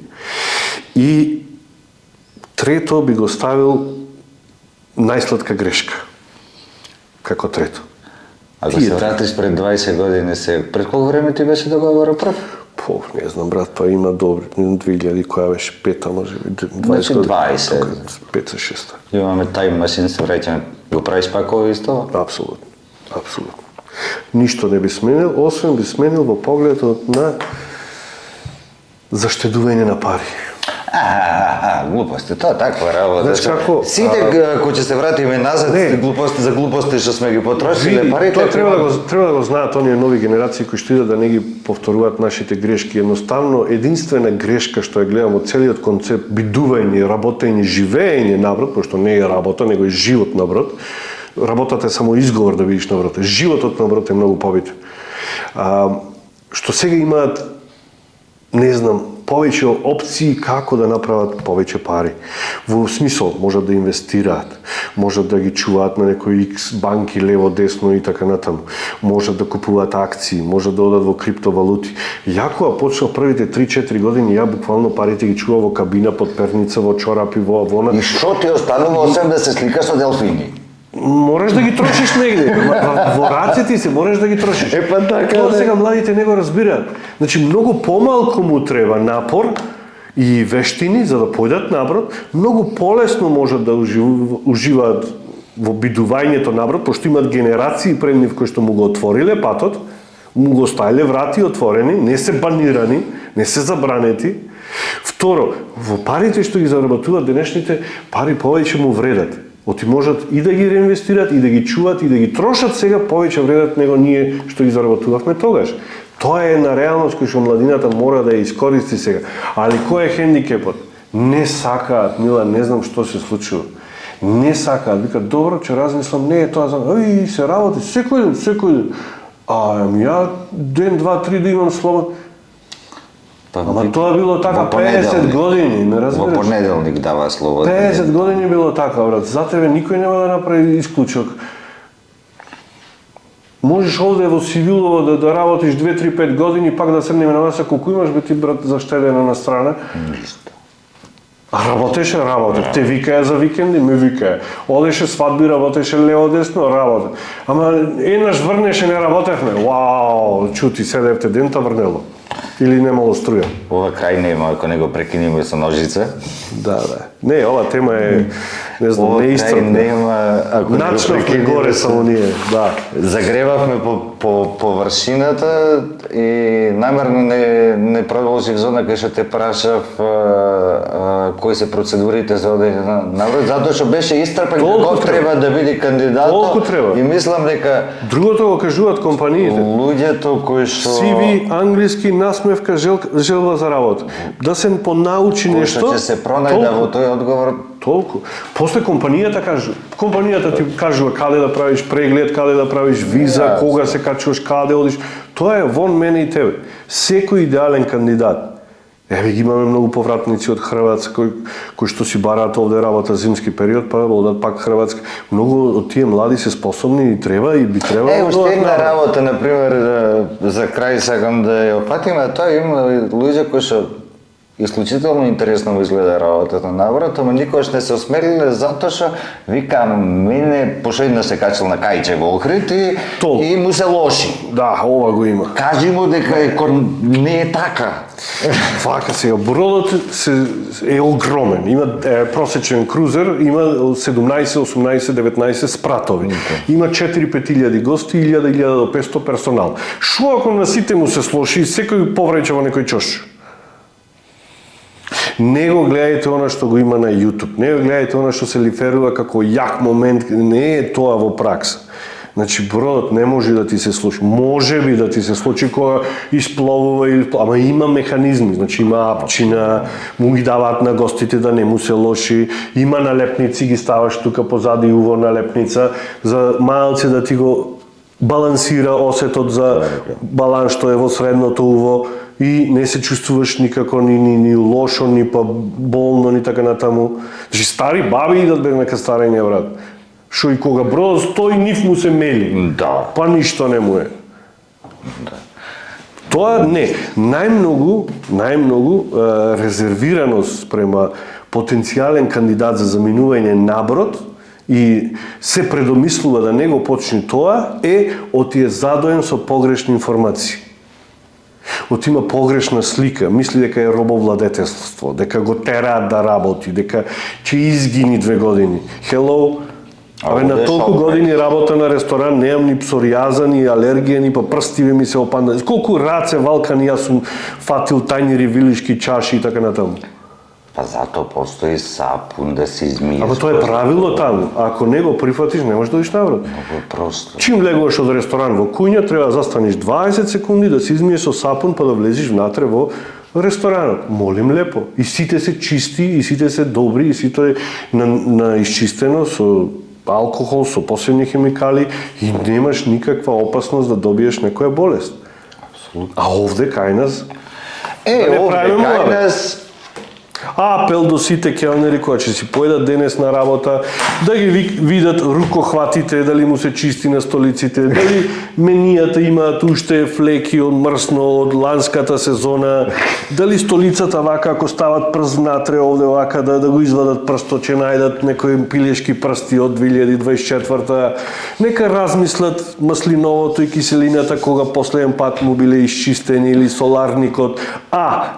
И трето би го ставил најсладка грешка. Како трето. Ако се вратиш пред 20 години, пред колко време ти беше договора прв? Не знам, брат, па има добри, 2000, која беше пета, може би, 20 Значи години. 20. 5-6. Имаме тајм машин, се враќаме. Го правиш пак ово исто? Апсолутно. Апсолутно. Ништо не би сменил, освен би сменил во погледот на заштедување на пари. Глупости, тоа таква работа. Знаеш како, Сите кои ќе се вратиме назад, глупости за глупости што сме ги потрошиле, парите тоа треба да го знаат оние нови генерации кои што идат да не ги повторуваат нашите грешки. Едноставно, единствена грешка што ја гледам во целиот концепт бидување, работење, живење на брод, пошто не е работа, него е живот на брод. Работата е само изговор да видиш на брод. Животот на брод е многу побитен. Што сега имаат, не знам, повеќе опции како да направат повеќе пари. Во смисол, можат да инвестираат, можат да ги чуваат на некои X банки лево, десно и така натаму. Можат да купуваат акции, можат да одат во криптовалути. Ја кога почнав првите 3-4 години, ја буквално парите ги чував во кабина, под перница, во чорапи, во авона. И што ти останува освен да се сликаш со делфини? Мораш да ги трошиш негде. Во рацете си мораш да ги трошиш. Така. Тоа сега младите не го разбираат. Значи многу помалку му треба напор и вештини за да појдат наброд, многу полесно можат да уживаат во бидувањето наброд, пошто имаат генерации пред нив кои што му го отвориле патот, му го ставиле врати отворени, не се банирани, не се забранети. Второ, во парите што ги заработуваат денешните, пари повеќе му вредат. Оти можат и да ги реинвестираат, и да ги чуваат, и да ги трошат сега повеќе вредат него ние што ги заработувавме тогаш. Тоа е една реалност која што младината мора да ја искористи сега. Али кој е хендикепот? Не сакаат, Мила, не знам што се случува. Не сакаат, викаат, добро, ќе размислам, не е тоа за... се работи, секој ден. Ја ден, два, три да имам слобод. Ама тоа било така 50 години, ме разбираш? Во понеделник дава слободно. 50 години било така, брат. За тебе никој нема да направи исклучок. Можеш овде во Сивилово да работиш 2-3-5 години, пак да седнеме на маса колку имаш бе ти, брат, заштедена на страна. Ништо. Работеше. Те викаја за викенди, ме викаја. Одеше свадби, работеше лево десно, работе. Ама еднаш врнеше, не работевме. Вау, чути, седевте дента врнело. Или немало струја. Ова крај нема, ако не го прекинеме со ножица. Да. Не, ова тема е, не знам, неистрпна. Нема, ако Начнавме горе само ние, да. Загревавме по површината и намерно не продолжив зона кај што те прашав кои се процедурите за одење навред, затоа што беше истрпен како треба да биде кандидатот. Толку треба. И мислам дека Другото го кажуваат компаниите. луѓето кои што CV, англиски, насмевка, желба за работа. Да се понаучи кои нешто. што ќе се пронајде во тој одговор. Толку. После компанијата ти кажува каде да правиш преглед, каде да правиш виза, кога се качуваш, каде одиш. Тоа е вон мене и тебе. Секој идеален кандидат. Еве ги имаме многу повратници од Хрватска кои што си бараат овде работа зимски период, па одат пак Хрватска. Многу од тие млади се способни и треба и би требало. Уште една работа, например, за крај сакам да ја опатиме, тоа има луѓе кои што исклучително интересно изгледа работата на врат, ама никош не се осмелиле затоа што викам мене пошедно се качил на кајче во Охрид и му се лоши. Да, ова го има. Кажи му дека не е така. Вака сега, бродот е огромен. Има просечен крузер, има 17, 18, 19 спратови. Има 4-5 гости, 1000-1500 персонал. Шо ако на сите му се слоши, секој повреќе во некој чош? Не го гледајте она што го има на YouTube, не го гледајте она што се лиферува како јак момент, не е тоа во пракса. Значи, бродот не може да ти се случи. Може би да ти се случи кога испловува, ама има механизми. Значи, има апчина, му ги даваат на гостите да не му се лоши, има налепници, ги ставаш тука позади уво налепница, за малце да ти го балансира осетот за баланс што е во средното уво и не се чувствуваш никако ни лошо, ни па болно, ни така натаму. Значи стари баби идат без нека старење, брат. Шо и кога бродот стои, нив му се мели. Да. Па ништо не му е. Да. Тоа не. Најмногу резервираност према потенцијален кандидат за заминување на брод и се предомислува да не го почне тоа е оти е задоен со погрешни информации. Оти има погрешна слика, мисли дека е робовладетелство, дека го тераат да работи, дека ќе изгини 2 години. Hello, абе на толку години работа на ресторан, неам ни псориаза, ни алергија, ни па прстиве ми се опанда. Колку раце валкани јас сум фатил тајнири, вилишки чаши и така натаму. Па зато постои сапун да се измие. Ама тоа е правило таму. Ако не го прифатиш, не можеш да одиш наврат. Много просто. Чим легуваш од ресторан во куња, треба да застанеш 20 секунди да се измиеш со сапун па да влезеш внатре во ресторанот. Молим лепо. И сите се чисти, и сите се добри, и сите е на изчистено со алкохол, со посебни хемикали и немаш никаква опасност да добиеш некоја болест. Апсолутно. А овде кај нас Овде кај нас апел до сите келнери кои ќе си појдат денес на работа, да ги видат рукохватите, дали му се чисти на столиците, дали менијата имаат уште флеки од мрсно од ланската сезона, дали столицата вака ако стават прст внатре овде вака да го извадат прстот, ќе најдат некои пилешки прсти од 2024. Нека размислат маслиновото и киселината кога последен пат му биле изчистени или соларникот,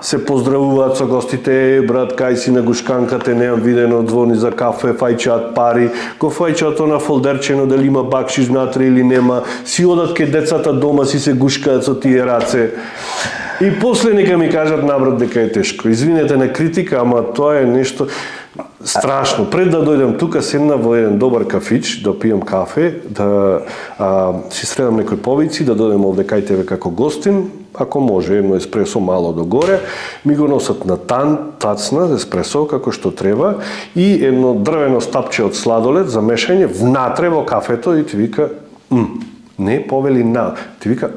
се поздравуваат со гостите, брат, кај си на гушканката, неам видено звони за кафе, фајчаат пари, го фајчаат на фолдерчено, дали има бакшиш внатре или нема, си одат ке децата дома, си се гушкаат со тие раце. И после нека ми кажат набрат дека е тешко. Извинете на критика, ама тоа е нешто страшно. Пред да дојдем тука, седна во еден добар кафич, да пијам кафе, да си средам некои повици, да дојдем овде кај тебе како гостин, ако може, едно еспресо мало догоре, ми го носат на тацна еспресо, како што треба, и едно дрвено стапче од сладолед за мешање внатре во кафето и ти вика не повели на, ти вика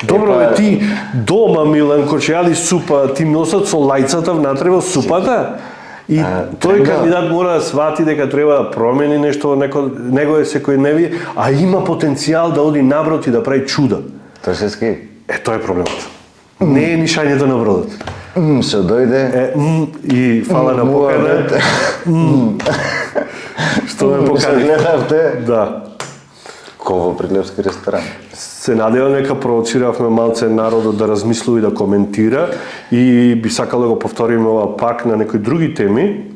Добро е ти дома, Милан, ко ќе јади супа, ти носат со лајцата внатре во супата? И тој кандидат мора да свати дека треба да промени нешто во негове секојдневие, а има потенцијал да оди наброд и да прави чуда. Тоа се ски. Тоа е проблемот. Не е нишањето на бродот. Се дојде. И фала на покана. Што ме покани? Гледавте? Да. Ково Прилепски ресторан. Се надевам дека провоциравме малце народот да размислува и да коментира и би сакал да го повториме ова пак на некои други теми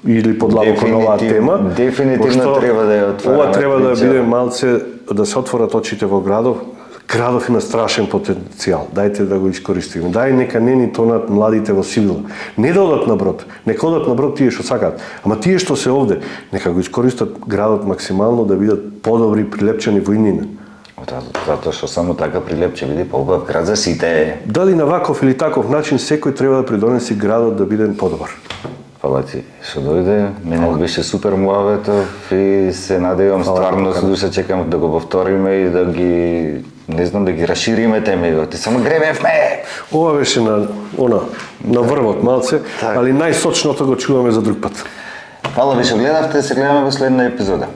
или подлабоко на оваа тема. Дефинитивно треба да ја отвориме. Ова треба да биде малце да се отворат очите во градов. Градов има страшен потенцијал. Дајте да го искористиме. Дај нека не ни тонат младите во сивила. Не да одат на брод. Нека одат на брод тие што сакаат. Ама тие што се овде, нека го искористат градот максимално да бидат подобри Прилепчани во иднина. Затоа што само така Прилеп ќе биде поубав град за сите. Дали на ваков или таков начин секој треба да придонеси градот да биде подобар. Фала ти што дојде, мене беше супер муаветов и се надевам стварно со душа чекам да го повториме и да ги да ги расшириме темите. Само гребевме. Ова беше на врвот малце, али најсочното го чуваме за друг пат. Фала ви што гледавте, се гледаме во следна епизода.